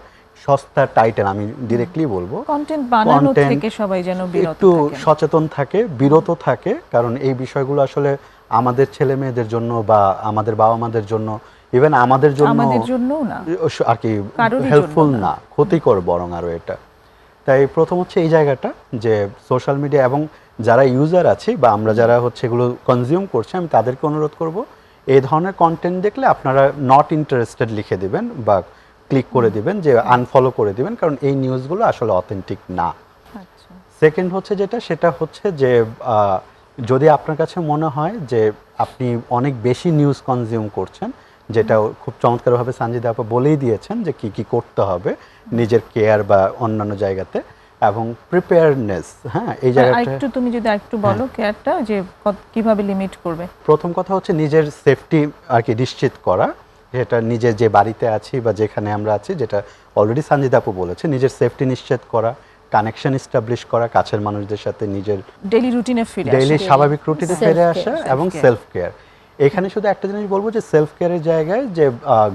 সস্তা টাইটেল, আমি ডিরেক্টলি বলবো কন্টেন্ট বানানো Content থেকে সবাই যেন বিরত একটু থাকে। সচেতন থাকে, বিরত থাকে, কারণ এই বিষয়গুলো আসলে আমাদের ছেলে মেয়েদের জন্য বা আমাদের বাবা মাদের জন্য, ইভেন আমাদের জন্যও না, আর কি কারোরই জন্য হেল্পফুল না। না, ক্ষতিকর বরং আরো এটা। তাই প্রথম হচ্ছে এই জায়গাটা যে সোশ্যাল মিডিয়া এবং যারা ইউজার আছি বা আমরা যারা হচ্ছে এগুলো কনজিউম করছি, আমি তাদেরকে অনুরোধ করব এই ধরনের কন্টেন্ট দেখলে আপনারা নট ইন্টারেস্টেড লিখে দিবেন বা ক্লিক করে দিবেন, যে আনফলো করে দিবেন, কারণ এই নিউজগুলো আসলে অথেন্টিক না। আচ্ছা, সেকেন্ড হচ্ছে সেটা হচ্ছে যে যদি আপনার কাছে মনে হয় যে আপনি অনেক বেশি নিউজ কনজিউম করছেন, যেটা খুব চমৎকারভাবে সানজিদা আপা বলেই দিয়েছেন যে কি কি করতে হবে নিজের কেয়ার বা অন্যান্য জায়গাতে, এবং প্রিপেয়ারনেস, হ্যাঁ এই জায়গাটা একটু তুমি যদি একটু বলো কেয়ারটা যে কিভাবে লিমিট করবে। প্রথম কথা হচ্ছে নিজের সেফটি আর কি নিশ্চিত করা, যেটা নিজে যে বাড়িতে আছি বা যেখানে আমরা আছি, যেটা অলরেডি সানজিদা আপু বলেছে, নিজের সেফটি নিশ্চিত করা, কানেকশন এস্টাবলিশ করা কাছের মানুষদের সাথে, নিজের ডেইলি রুটিনে ফিরে ডেইলি আসা। স্বাভাবিক রুটিনে ফিরে আসা Self-care, এবং self-care। Self care. এখানে শুধু একটা জিনিস বলবো যে সেলফ কেয়ারের জায়গায় যে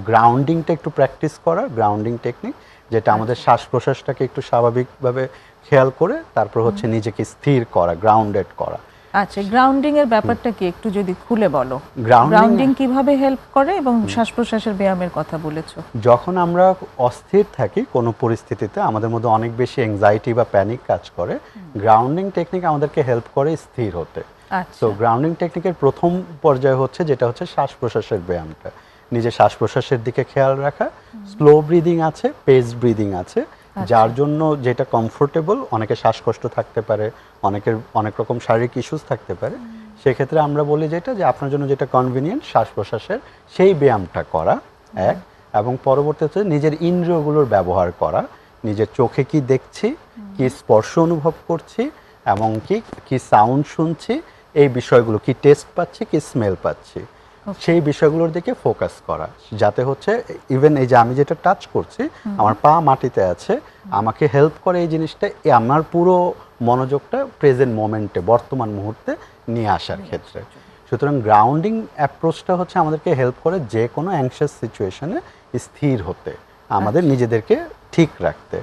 গ্রাউন্ডিংটা একটু প্র্যাকটিস করা, গ্রাউন্ডিং টেকনিক, যেটা আমাদের শ্বাস প্রশ্বাসটাকে একটু স্বাভাবিকভাবে খেয়াল করে তারপর হচ্ছে নিজেকে স্থির করা, গ্রাউন্ডেড করা। আচ্ছা, গ্রাউন্ডিং এর ব্যাপারটা কি একটু যদি খুলে বলো। Grounding- গ্রাউন্ডিং কিভাবে হেল্প করে এবং শ্বাস প্রশ্বাসের ব্যায়ামের কথা বলেছো। যখন আমরা অস্থির থাকি কোনো পরিস্থিতিতে, আমাদের মধ্যে অনেক বেশি অ্যাংজাইটি বা প্যানিক কাজ করে, গ্রাউন্ডিং টেকনিক আমাদেরকে হেল্প করে স্থির হতে। আচ্ছা, সো গ্রাউন্ডিং টেকনিকের প্রথম পর্যায়ে হচ্ছে যেটা হচ্ছে শ্বাস প্রশ্বাসের ব্যায়ামটা, নিজের শ্বাস প্রশ্বাসের দিকে খেয়াল রাখা, স্লো ব্রিদিং আছে, পেস ব্রিদিং আছে, যার জন্য যেটা কমফোর্টেবল, অনেকে শ্বাসকষ্ট থাকতে পারে, অনেকের অনেক রকম শারীরিক ইস্যুস থাকতে পারে, সেক্ষেত্রে আমরা বলি যেটা যে আপনার জন্য যেটা কনভিনিয়েন্ট শ্বাস প্রশ্বাসের সেই ব্যায়ামটা করা এক, এবং পরবর্তী হচ্ছে নিজের ইন্দ্রিয়গুলোর ব্যবহার করা, নিজের চোখে কি দেখছি, কি স্পর্শ অনুভব করছি, এবং কি সাউন্ড শুনছি, এই বিষয়গুলো কি টেস্ট পাচ্ছি, কি স্মেল পাচ্ছি, সেই বিষয়গুলোর দিকে ফোকাস করা, যাতে হচ্ছে ইভেন এই যে আমি যেটা টাচ করছি, আমার পা মাটিতে আছে, আমাকে হেল্প করে এই জিনিসটা আমার পুরো মনোযোগটা প্রেজেন্ট মোমেন্টে, বর্তমান মুহূর্তে নিয়ে আসার ক্ষেত্রে। সুতরাং গ্রাউন্ডিং অ্যাপ্রোচটা হচ্ছে আমাদেরকে হেল্প করে যে কোনো অ্যাংশাস সিচুয়েশনে স্থির হতে, আমাদের নিজেদেরকে ঠিক রাখতে।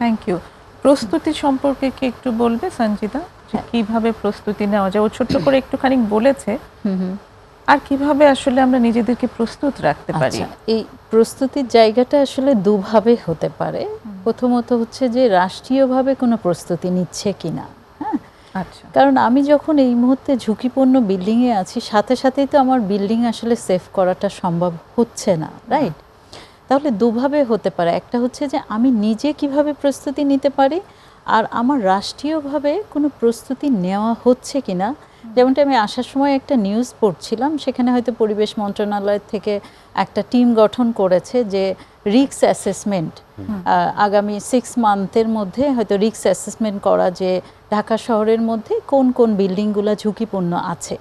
Thank you. প্রস্তুতি সম্পর্কে কি একটু বলবে সঞ্জিতা, যে কিভাবে প্রস্তুতি নেওয়া যায়? ও ছোট্ট করে একটুখানি বলেছে, আর কিভাবে আসলে আমরা নিজেদেরকে প্রস্তুত রাখতে পারি? আচ্ছা, এই প্রস্তুতির জায়গাটা আসলে দুভাবে হতে পারে। প্রথমত হচ্ছে যে রাষ্ট্রীয়ভাবে কোনো প্রস্তুতি নিচ্ছে কিনা, হ্যাঁ, আচ্ছা, কারণ আমি যখন এই মুহূর্তে ঝুঁকিপূর্ণ বিল্ডিংয়ে আছি, সাথে সাথেই তো আমার বিল্ডিং আসলে সেফ করাটা সম্ভব হচ্ছে না, রাইট? তাহলে দুভাবে হতে পারে, একটা হচ্ছে যে আমি নিজে কিভাবে প্রস্তুতি নিতে পারি, আর আমার রাষ্ট্রীয়ভাবে কোনো প্রস্তুতি নেওয়া হচ্ছে কিনা। যেমনটা আমি আসার সময় একটা নিউজ পড়ছিলাম, সেখানে হয়তো পরিবেশ মন্ত্রণালয় থেকে একটা টিম গঠন করেছে যে রিস্ক অ্যাসেসমেন্ট আগামী 6 মান্থের মধ্যে হয়তো রিস্ক অ্যাসেসমেন্ট করা, যে ঢাকা শহরের মধ্যে কোন কোন বিল্ডিংগুলো ঝুঁকিপূর্ণ আছে।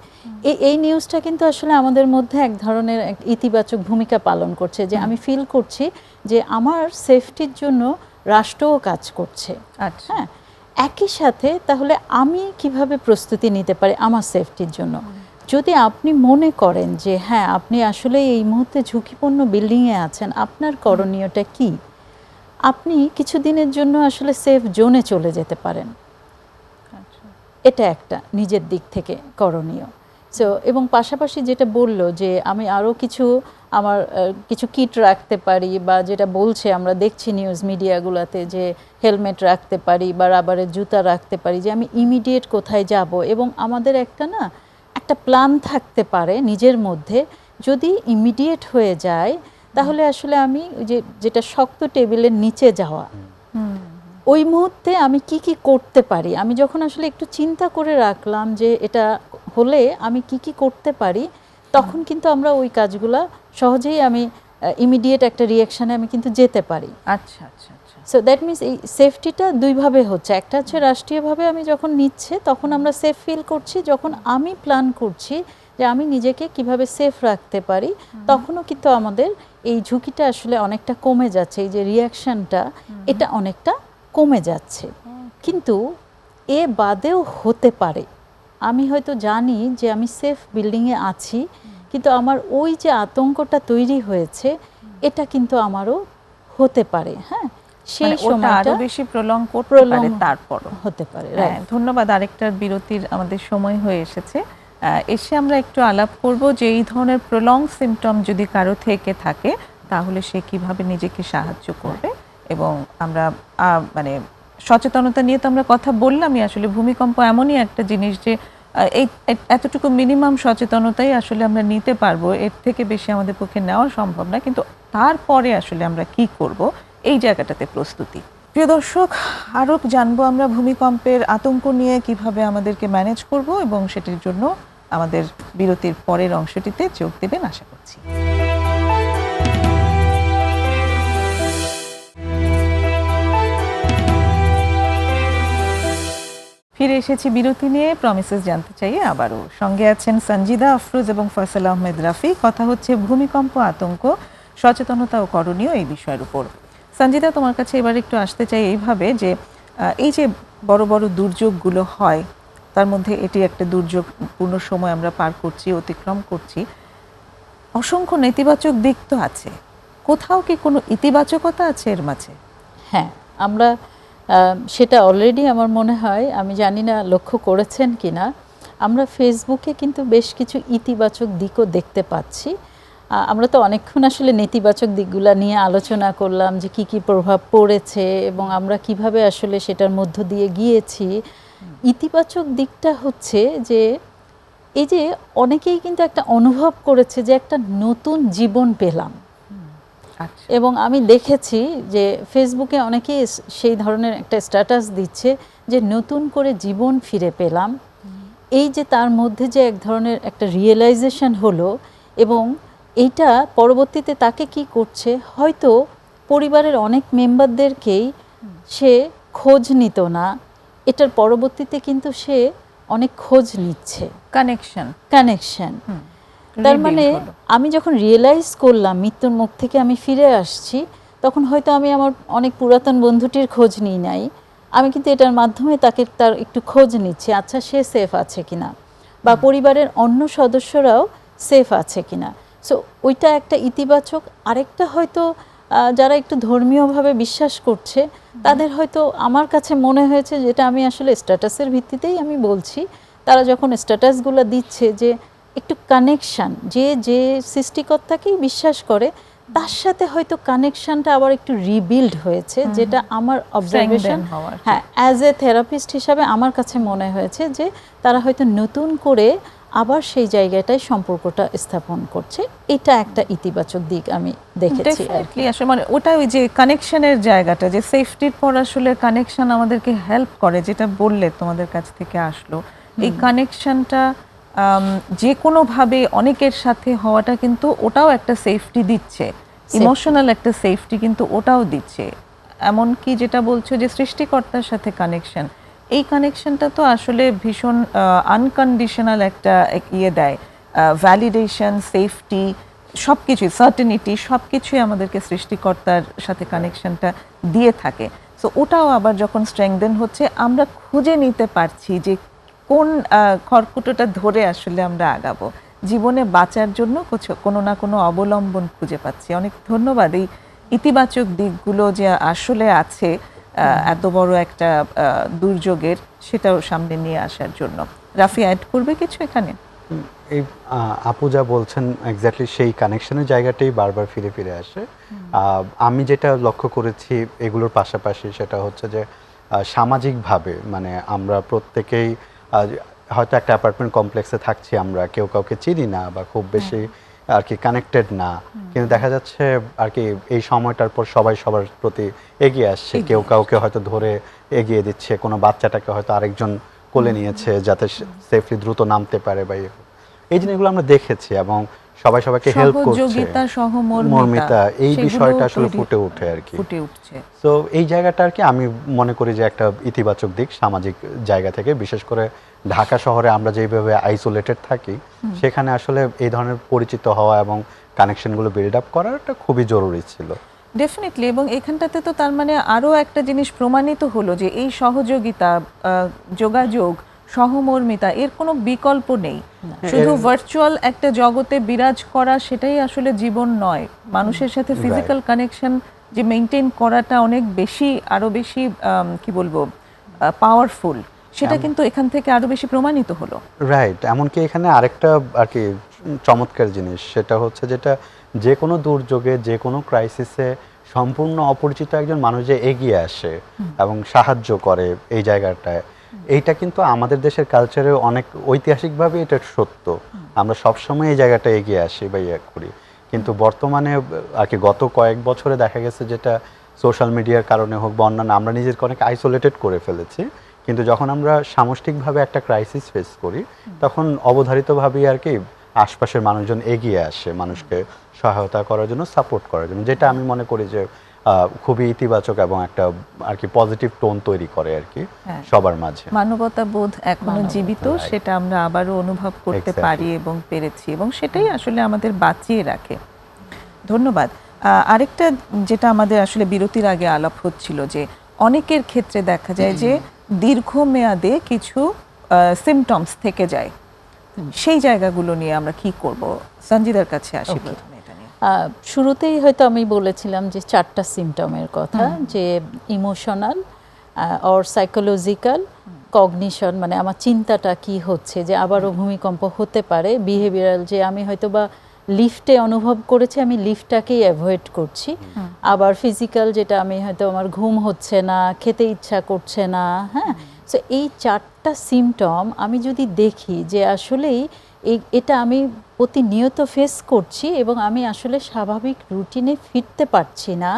এই নিউজটা কিন্তু আসলে আমাদের মধ্যে এক ধরনের ইতিবাচক ভূমিকা পালন করছে, যে আমি ফিল করছি যে আমার সেফটির জন্য রাষ্ট্রও কাজ করছে। আচ্ছা, হ্যাঁ, একই সাথে তাহলে আমি কিভাবে প্রস্তুতি নিতে পারি আমার সেফটির জন্য? যদি আপনি মনে করেন যে হ্যাঁ আপনি আসলে এই মুহূর্তে ঝুঁকিপূর্ণ বিল্ডিংয়ে আছেন, আপনার করণীয়টা কি? আপনি কিছুদিনের জন্য আসলে সেফ জোনে চলে যেতে পারেন, আচ্ছা, এটা একটা নিজের দিক থেকে করণীয়। সো এবং পাশাপাশি যেটা বললো যে আমি আরও কিছু আমার কিছু কিট রাখতে পারি, বা যেটা বলছে আমরা দেখছি নিউজ মিডিয়াগুলোতে যে হেলমেট রাখতে পারি বা রাবারের জুতা রাখতে পারি, যে আমি ইমিডিয়েট কোথায় যাব, এবং আমাদের একটা প্ল্যান থাকতে পারে নিজের মধ্যে, যদি ইমিডিয়েট হয়ে যায় তাহলে আসলে আমি যেটা শক্ত টেবিলের নিচে যাওয়া, ওই মুহূর্তে আমি কি কি করতে পারি, আমি যখন আসলে একটু চিন্তা করে রাখলাম যে এটা হলে আমি কি কি করতে পারি, তখন কিন্তু আমরা ওই কাজগুলা সহজেই আমি ইমিডিয়েট একটা রিয়াকশানে আমি কিন্তু যেতে পারি। আচ্ছা, আচ্ছা, আচ্ছা, সো দ্যাট মিনস এই সেফটিটা দুইভাবে হচ্ছে, একটা হচ্ছে রাষ্ট্রীয়ভাবে আমি যখন নিচ্ছে তখন আমরা সেফ ফিল করছি, যখন আমি প্ল্যান করছি যে আমি নিজেকে কিভাবে সেফ রাখতে পারি, তখনও কিন্তু আমাদের এই ঝুঁকিটা আসলে অনেকটা কমে যাচ্ছে, এই যে রিয়াকশনটা এটা অনেকটা কমে যাচ্ছে। কিন্তু এ বাদেও হতে পারে, আমি হয়তো জানি যে আমি সেফ বিল্ডিংয়ে আছি, কিন্তু আমার ওই যে আতঙ্কটা তৈরি হয়েছে এটা কিন্তু আমারও হতে পারে। হ্যাঁ, সেই মানে ওটা সময়টা আরো বেশি প্রলং করতে পারে তারপরও হতে পারে। হ্যাঁ, ধন্যবাদ। আরেকটার বিরতির আমাদের সময় হয়ে এসেছে। এসে আমরা একটু আলাপ করব যে এই ধরনের প্রলং সিমটম যদি কারো থেকে থাকে তাহলে সে কিভাবে নিজেকে সাহায্য করবে, এবং আমরা মানে সচেতনতা নিয়ে তো আমরা কথা বললামই। আসলে ভূমিকম্প এমনই একটা জিনিস যে এই এতটুকু মিনিমাম সচেতনতাই আসলে আমরা নিতে পারবো, এর থেকে বেশি আমাদের পক্ষে নেওয়া সম্ভব না। কিন্তু তারপরে আসলে আমরা কি করব, এই জায়গাটাতে প্রস্তুতি। প্রিয় দর্শক, আরও জানবো আমরা ভূমিকম্পের আতঙ্ক নিয়ে কিভাবে আমাদেরকে ম্যানেজ করব, এবং সেটির জন্য আমাদের বিরতির পরের অংশটিতে যোগ দেবেন আশা করছি। ফিরে এসেছি বিরতি নিয়ে। প্রমিসেস জানতে চাই আবারও। সঙ্গে আছেন সঞ্জিদা আফরোজ এবং ফয়সাল আহমেদ রাফি। কথা হচ্ছে ভূমিকম্প আতঙ্ক, সচেতনতা ও করণীয় এই বিষয়ের উপর। সঞ্জিদা, তোমার কাছে এবার একটু আসতে চাই এইভাবে যে এই যে বড় বড় দুর্যোগগুলো হয়, তার মধ্যে এটি একটা দুর্যোগপূর্ণ সময় আমরা পার করছি, অতিক্রম করছি। অসংখ্য নেতিবাচক দিক তো আছে, কোথাও কি কোনো ইতিবাচকতা আছে এর মাঝে? হ্যাঁ, আমরা সেটা অলরেডি আমার মনে হয়, আমি জানি না লক্ষ্য করেছেন কি না, আমরা ফেসবুকে কিন্তু বেশ কিছু ইতিবাচক দিকও দেখতে পাচ্ছি। আমরা তো অনেকক্ষণ আসলে নেতিবাচক দিকগুলো নিয়ে আলোচনা করলাম যে কি কি প্রভাব পড়েছে এবং আমরা কিভাবে আসলে সেটার মধ্য দিয়ে গিয়েছি। ইতিবাচক দিকটা হচ্ছে যে এই যে অনেকেই কিন্তু একটা অনুভব করেছে যে একটা নতুন জীবন পেলাম। এবং আমি দেখেছি যে ফেসবুকে অনেকেই সেই ধরনের একটা স্ট্যাটাস দিচ্ছে যে নতুন করে জীবন ফিরে পেলাম। এই যে তার মধ্যে যে এক ধরনের একটা রিয়েলাইজেশন হলো, এবং এইটা পরবর্তীতে তাকে কি করছে, হয়তো পরিবারের অনেক মেম্বারদেরকেই সে খোঁজ নিত না, এটার পরবর্তীতে কিন্তু সে অনেক খোঁজ নিচ্ছে। কানেকশন তার মানে আমি যখন রিয়েলাইজ করলাম মৃত্যুর মুখ থেকে আমি ফিরে আসছি, তখন হয়তো আমি আমার অনেক পুরাতন বন্ধুটির খোঁজ নিই নাই, আমি কিন্তু এটার মাধ্যমে তাকে তার একটু খোঁজ নিচ্ছি, আচ্ছা সে সেফ আছে কিনা, বা পরিবারের অন্য সদস্যরাও সেফ আছে কিনা। সো ওইটা একটা ইতিবাচক। আরেকটা হয়তো যারা একটু ধর্মীয়ভাবে বিশ্বাস করছে তাদের হয়তো আমার কাছে মনে হয়েছে, যেটা আমি আসলে স্ট্যাটাসের ভিত্তিতেই আমি বলছি, তারা যখন স্ট্যাটাসগুলো দিচ্ছে যে একটু কানেকশান, যে যে সৃষ্টিকর্তাকেই বিশ্বাস করে তার সাথে হয়তো কানেকশানটা আবার একটু রিবিল্ড হয়েছে, যেটা আমার অবজারভেশন, হ্যাঁ, অ্যাজ এ থেরাপিস্ট হিসাবে আমার কাছে মনে হয়েছে যে তারা হয়তো নতুন করে আবার সেই জায়গাটায় সম্পর্কটা স্থাপন করছে। এটা একটা ইতিবাচক দিক আমি দেখেছি আর কি। আসলে মানে ওটা ওই যে কানেকশনের জায়গাটা, যে সেফটির পর আসলে কানেকশন আমাদেরকে হেল্প করে, যেটা বললে তোমাদের কাছ থেকে আসলো, এই কানেকশনটা যে কোনোভাবে অনেকের সাথে হওয়াটা কিন্তু ওটাও একটা সেফটি দিচ্ছে, ইমোশনাল একটা সেফটি কিন্তু ওটাও দিচ্ছে। এমনকি যেটা বলছো যে সৃষ্টিকর্তার সাথে কানেকশন, এই কানেকশনটা তো আসলে ভীষণ আনকন্ডিশনাল একটা ইয়ে দেয়, ভ্যালিডেশন, সেফটি, সব কিছুই, সার্টেনিটি, সব কিছুই আমাদেরকে সৃষ্টিকর্তার সাথে কানেকশনটা দিয়ে থাকে। সো ওটাও আবার যখন স্ট্রেংথেন হচ্ছে, আমরা খুঁজে নিতে পারছি যে কোন খড়কুটোটা ধরে আসলে আমরা আগাবো, জীবনে বাঁচার জন্য কোনো না কোনো অবলম্বন খুঁজে পাচ্ছি। অনেক ধন্যবাদ এই ইতিবাচক দিকগুলো যে আসলে আছে এত বড় একটা দুর্যোগের, সেটাও সামনে নিয়ে আসার জন্য। রাফি, অ্যাড করবে কিছু এখানে? এই আপু যা বলছেন এক্স্যাক্টলি সেই কানেকশনের জায়গাটাই বারবার ফিরে ফিরে আসে। আমি যেটা লক্ষ্য করেছি এগুলোর পাশাপাশি, সেটা হচ্ছে যে সামাজিকভাবে, মানে আমরা প্রত্যেকেই হয়তো একটা অ্যাপার্টমেন্ট কমপ্লেক্সে থাকছি, আমরা কেউ কাউকে চিনি না বা খুব বেশি আর কি কানেক্টেড না, কিন্তু দেখা যাচ্ছে আর কি এই সময়টার পর সবাই সবার প্রতি এগিয়ে আসছে, কেউ কাউকে হয়তো ধরে এগিয়ে দিচ্ছে, কোনো বাচ্চাটাকে হয়তো আরেকজন কোলে নিয়েছে যাতে সেফলি দ্রুত নামতে পারে, বা এই জিনিসগুলো আমরা দেখেছি। এবং সবাই সবাইকে হেল্প করছে, সহযোগিতা, মর্মিতা, এই সেগুলো বিষয়টা আসলে তৈরি ফুটে ওঠে আর কি। ফুটে উঠছে। তো এই জায়গাটা আর কি আমি মনে করি যে একটা ইতিবাচক দিক সামাজিক জায়গা থেকে, বিশেষ করে ঢাকা শহরে আমরা যেভাবে আইসোলেটেড থাকি, সেখানে আসলে এই ধরনের পরিচিত হওয়া এবং কানেকশনগুলো বিল্ড আপ করাটা খুবই জরুরি ছিল। ডেফিনেটলি। এবং এখানটাতে তো তার মানে আরও একটা জিনিস প্রমাণিত হলো যে এই সহযোগিতা, যোগাযোগ, সহমর্মিতা এর কোনো বিকল্প নেই। শুধু ভার্চুয়াল একটা জগতে বিরাজ করা সেটাই আসলে জীবন নয়। মানুষের সাথে ফিজিক্যাল কানেকশন যে মেনটেন করাটা অনেক বেশি, আরো বেশি কি বলবো, পাওয়ারফুল, সেটা কিন্তু এখান থেকে আরো বেশি প্রমাণিত হলো। রাইট। এমনকি এখানে আরেকটা আর কি চমৎকার জিনিস, সেটা হচ্ছে যেটা যে কোনো দুর্যোগে, যে কোনো ক্রাইসিসে সম্পূর্ণ অপরিচিত একজন মানুষ যে এগিয়ে আসে এবং সাহায্য করে এই জায়গাটায়, এইটা কিন্তু আমাদের দেশের কালচারে অনেক ঐতিহাসিকভাবে এটা সত্য। আমরা সবসময় এই জায়গাটা এগিয়ে আসি বা ইয়ে করি, কিন্তু বর্তমানে আর কি গত কয়েক বছরে দেখা গেছে যেটা সোশ্যাল মিডিয়ার কারণে হোক বা অন্যান্য, আমরা নিজেকে অনেক আইসোলেটেড করে ফেলেছি। কিন্তু যখন আমরা সামষ্টিকভাবে একটা ক্রাইসিস ফেস করি, তখন অবধারিতভাবেই আর কি আশপাশের মানুষজন এগিয়ে আসে মানুষকে সহায়তা করার জন্য, সাপোর্ট করার জন্য, যেটা আমি মনে করি যে খুবই ইতিবাচক এবং একটা আর কি পজিটিভ টোন তৈরি করে আর কি সবার মাঝে। মানবতা বোধ এখনো জীবিত, সেটা আমরা আবারও অনুভব করতে পারি এবং পেরেছি, এবং সেটাই আসলে আমাদের বাঁচিয়ে রাখে। ধন্যবাদ। আরেকটা যেটা আমাদের আসলে বিরতির আগে আলাপ হচ্ছিল, যে অনেকের ক্ষেত্রে দেখা যায় যে দীর্ঘমেয়াদে কিছু সিমটমস থেকে যায়, সেই জায়গাগুলো নিয়ে আমরা কি করব? সঞ্জিদার কাছে আসি প্রথমে। শুরুতেই হয়তো আমি বলেছিলাম যে 4টা সিমটমের কথা, যে ইমোশনাল অর সাইকোলজিক্যাল, কগনিশন, মানে আমার চিন্তাটা কি হচ্ছে, যে আবারও ভূমিকম্প হতে পারে, বিহেভিয়ারাল, যে আমি হয়তো বা লিফটে অনুভব করেছি, আমি লিফটটাকেই অ্যাভয়েড করছি, আবার ফিজিক্যাল, যেটা আমি হয়তো আমার ঘুম হচ্ছে না, খেতে ইচ্ছা করছে না। হ্যাঁ, সো এই 4টা সিমটম আমি যদি দেখি যে আসলেই এটা আমি প্রতিনিয়ত ফেস করছি এবং আমি আসলে স্বাভাবিক রুটিনে ফিরতে পারছি না,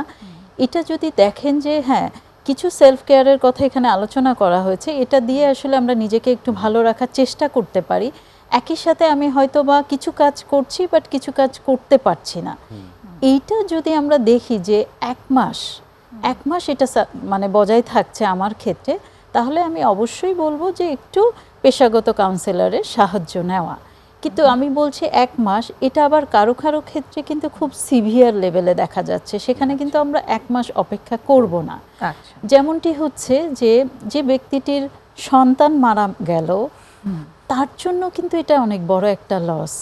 এটা যদি দেখেন যে হ্যাঁ, কিছু সেলফ কেয়ারের কথা এখানে আলোচনা করা হয়েছে, এটা দিয়ে আসলে আমরা নিজেকে একটু ভালো রাখার চেষ্টা করতে পারি। একই সাথে আমি হয়তো বা কিছু কাজ করছি বাট কিছু কাজ করতে পারছি না, এইটা যদি আমরা দেখি যে এক মাস এটা মানে বজায় থাকছে আমার ক্ষেত্রে, তাহলে আমি অবশ্যই বলবো যে একটু পেশাগত কাউন্সিলরের সাহায্য নেওয়া। কিন্তু আমি বলছি 1 মাস, এটা আবার কারো কারো ক্ষেত্রে কিন্তু খুব সিভিয়ার লেভেলে দেখা যাচ্ছে, সেখানে কিন্তু আমরা 1 মাস অপেক্ষা করব না। যেমনটি হচ্ছে যে ব্যক্তিটির সন্তান মারা গেল, তার জন্য কিন্তু এটা অনেক বড় একটা লস।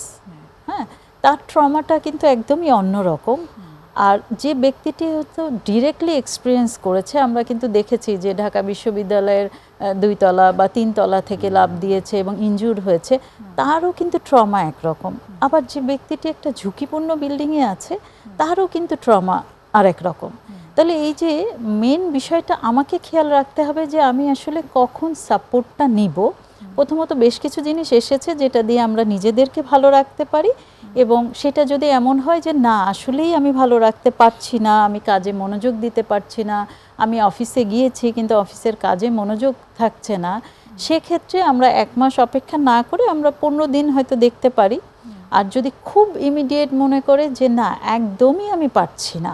হ্যাঁ, তার ট্রমাটা কিন্তু একদমই অন্যরকম। আর যে ব্যক্তিটি হয়তো ডিরেক্টলি এক্সপিরিয়েন্স করেছে, আমরা কিন্তু দেখেছি যে ঢাকা বিশ্ববিদ্যালয়ের 2 তলা বা 3 তলা থেকে লাফ দিয়েছে এবং ইনজুর্ড হয়েছে, তারও কিন্তু ট্রমা একরকম। আবার যে ব্যক্তিটি একটা ঝুঁকিপূর্ণ বিল্ডিংয়ে আছে, তারও কিন্তু ট্রমা আরেক রকম। তাহলে এই যে মেন বিষয়টা আমাকে খেয়াল রাখতে হবে যে আমি আসলে কখন সাপোর্টটা নিব। প্রথমত বেশ কিছু জিনিস এসেছে যেটা দিয়ে আমরা নিজেদেরকে ভালো রাখতে পারি, এবং সেটা যদি এমন হয় যে না আসলেই আমি ভালো রাখতে পারছি না, আমি কাজে মনোযোগ দিতে পারছি না, আমি অফিসে গিয়েছি কিন্তু অফিসের কাজে মনোযোগ থাকছে না, সেক্ষেত্রে আমরা 1 মাস অপেক্ষা না করে আমরা 15 দিন হয়তো দেখতে পারি। আর যদি খুব ইমিডিয়েট মনে করে যে না একদমই আমি পারছি না,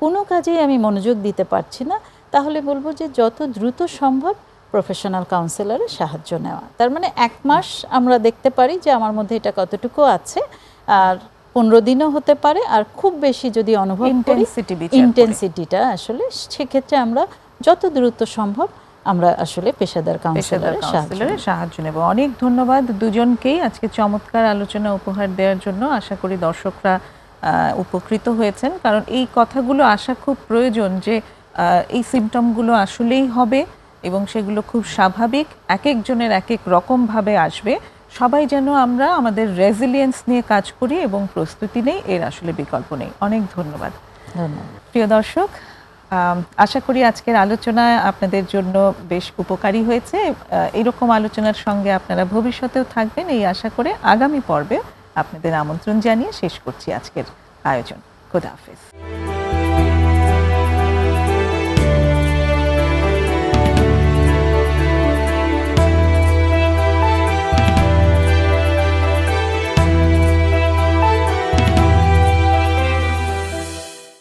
কোনো কাজেই আমি মনোযোগ দিতে পারছি না, তাহলে বলবো যে যত দ্রুত সম্ভব প্রফেশনাল কাউন্সিলরের সাহায্য নেওয়া। তার মানে 1 মাস আমরা দেখতে পারি যে আমার মধ্যে এটা কতটুকু আছে, আর 15 দিনও হতে পারে। আর খুব বেশি যদি অনুভব করি ইন্টেন্সিটিটা, আসলে সেক্ষেত্রে আমরা যত দ্রুত সম্ভব আমরা আসলে পেশাদার কাউন্সিলরের সাহায্য নেব। অনেক ধন্যবাদ দুজনকেই আজকে চমৎকার আলোচনা উপহার দেওয়ার জন্য। আশা করি দর্শকরা উপকৃত হয়েছেন, কারণ এই কথাগুলো আসা খুব প্রয়োজন যে এই সিমটমগুলো আসলেই হবে এবং সেগুলো খুব স্বাভাবিক, এক একজনের এক এক রকমভাবে আসবে। সবাই যেন আমরা আমাদের রেজিলিয়েন্স নিয়ে কাজ করি এবং প্রস্তুতি নেই, এর আসলে বিকল্প নেই। অনেক ধন্যবাদ। প্রিয় দর্শক, আশা করি আজকের আলোচনা আপনাদের জন্য বেশ উপকারী হয়েছে। এরকম আলোচনার সঙ্গে আপনারা ভবিষ্যতেও থাকবেন এই আশা করে আগামী পর্বে আপনাদের আমন্ত্রণ জানিয়ে শেষ করছি আজকের আয়োজন। খোদা হাফেজ।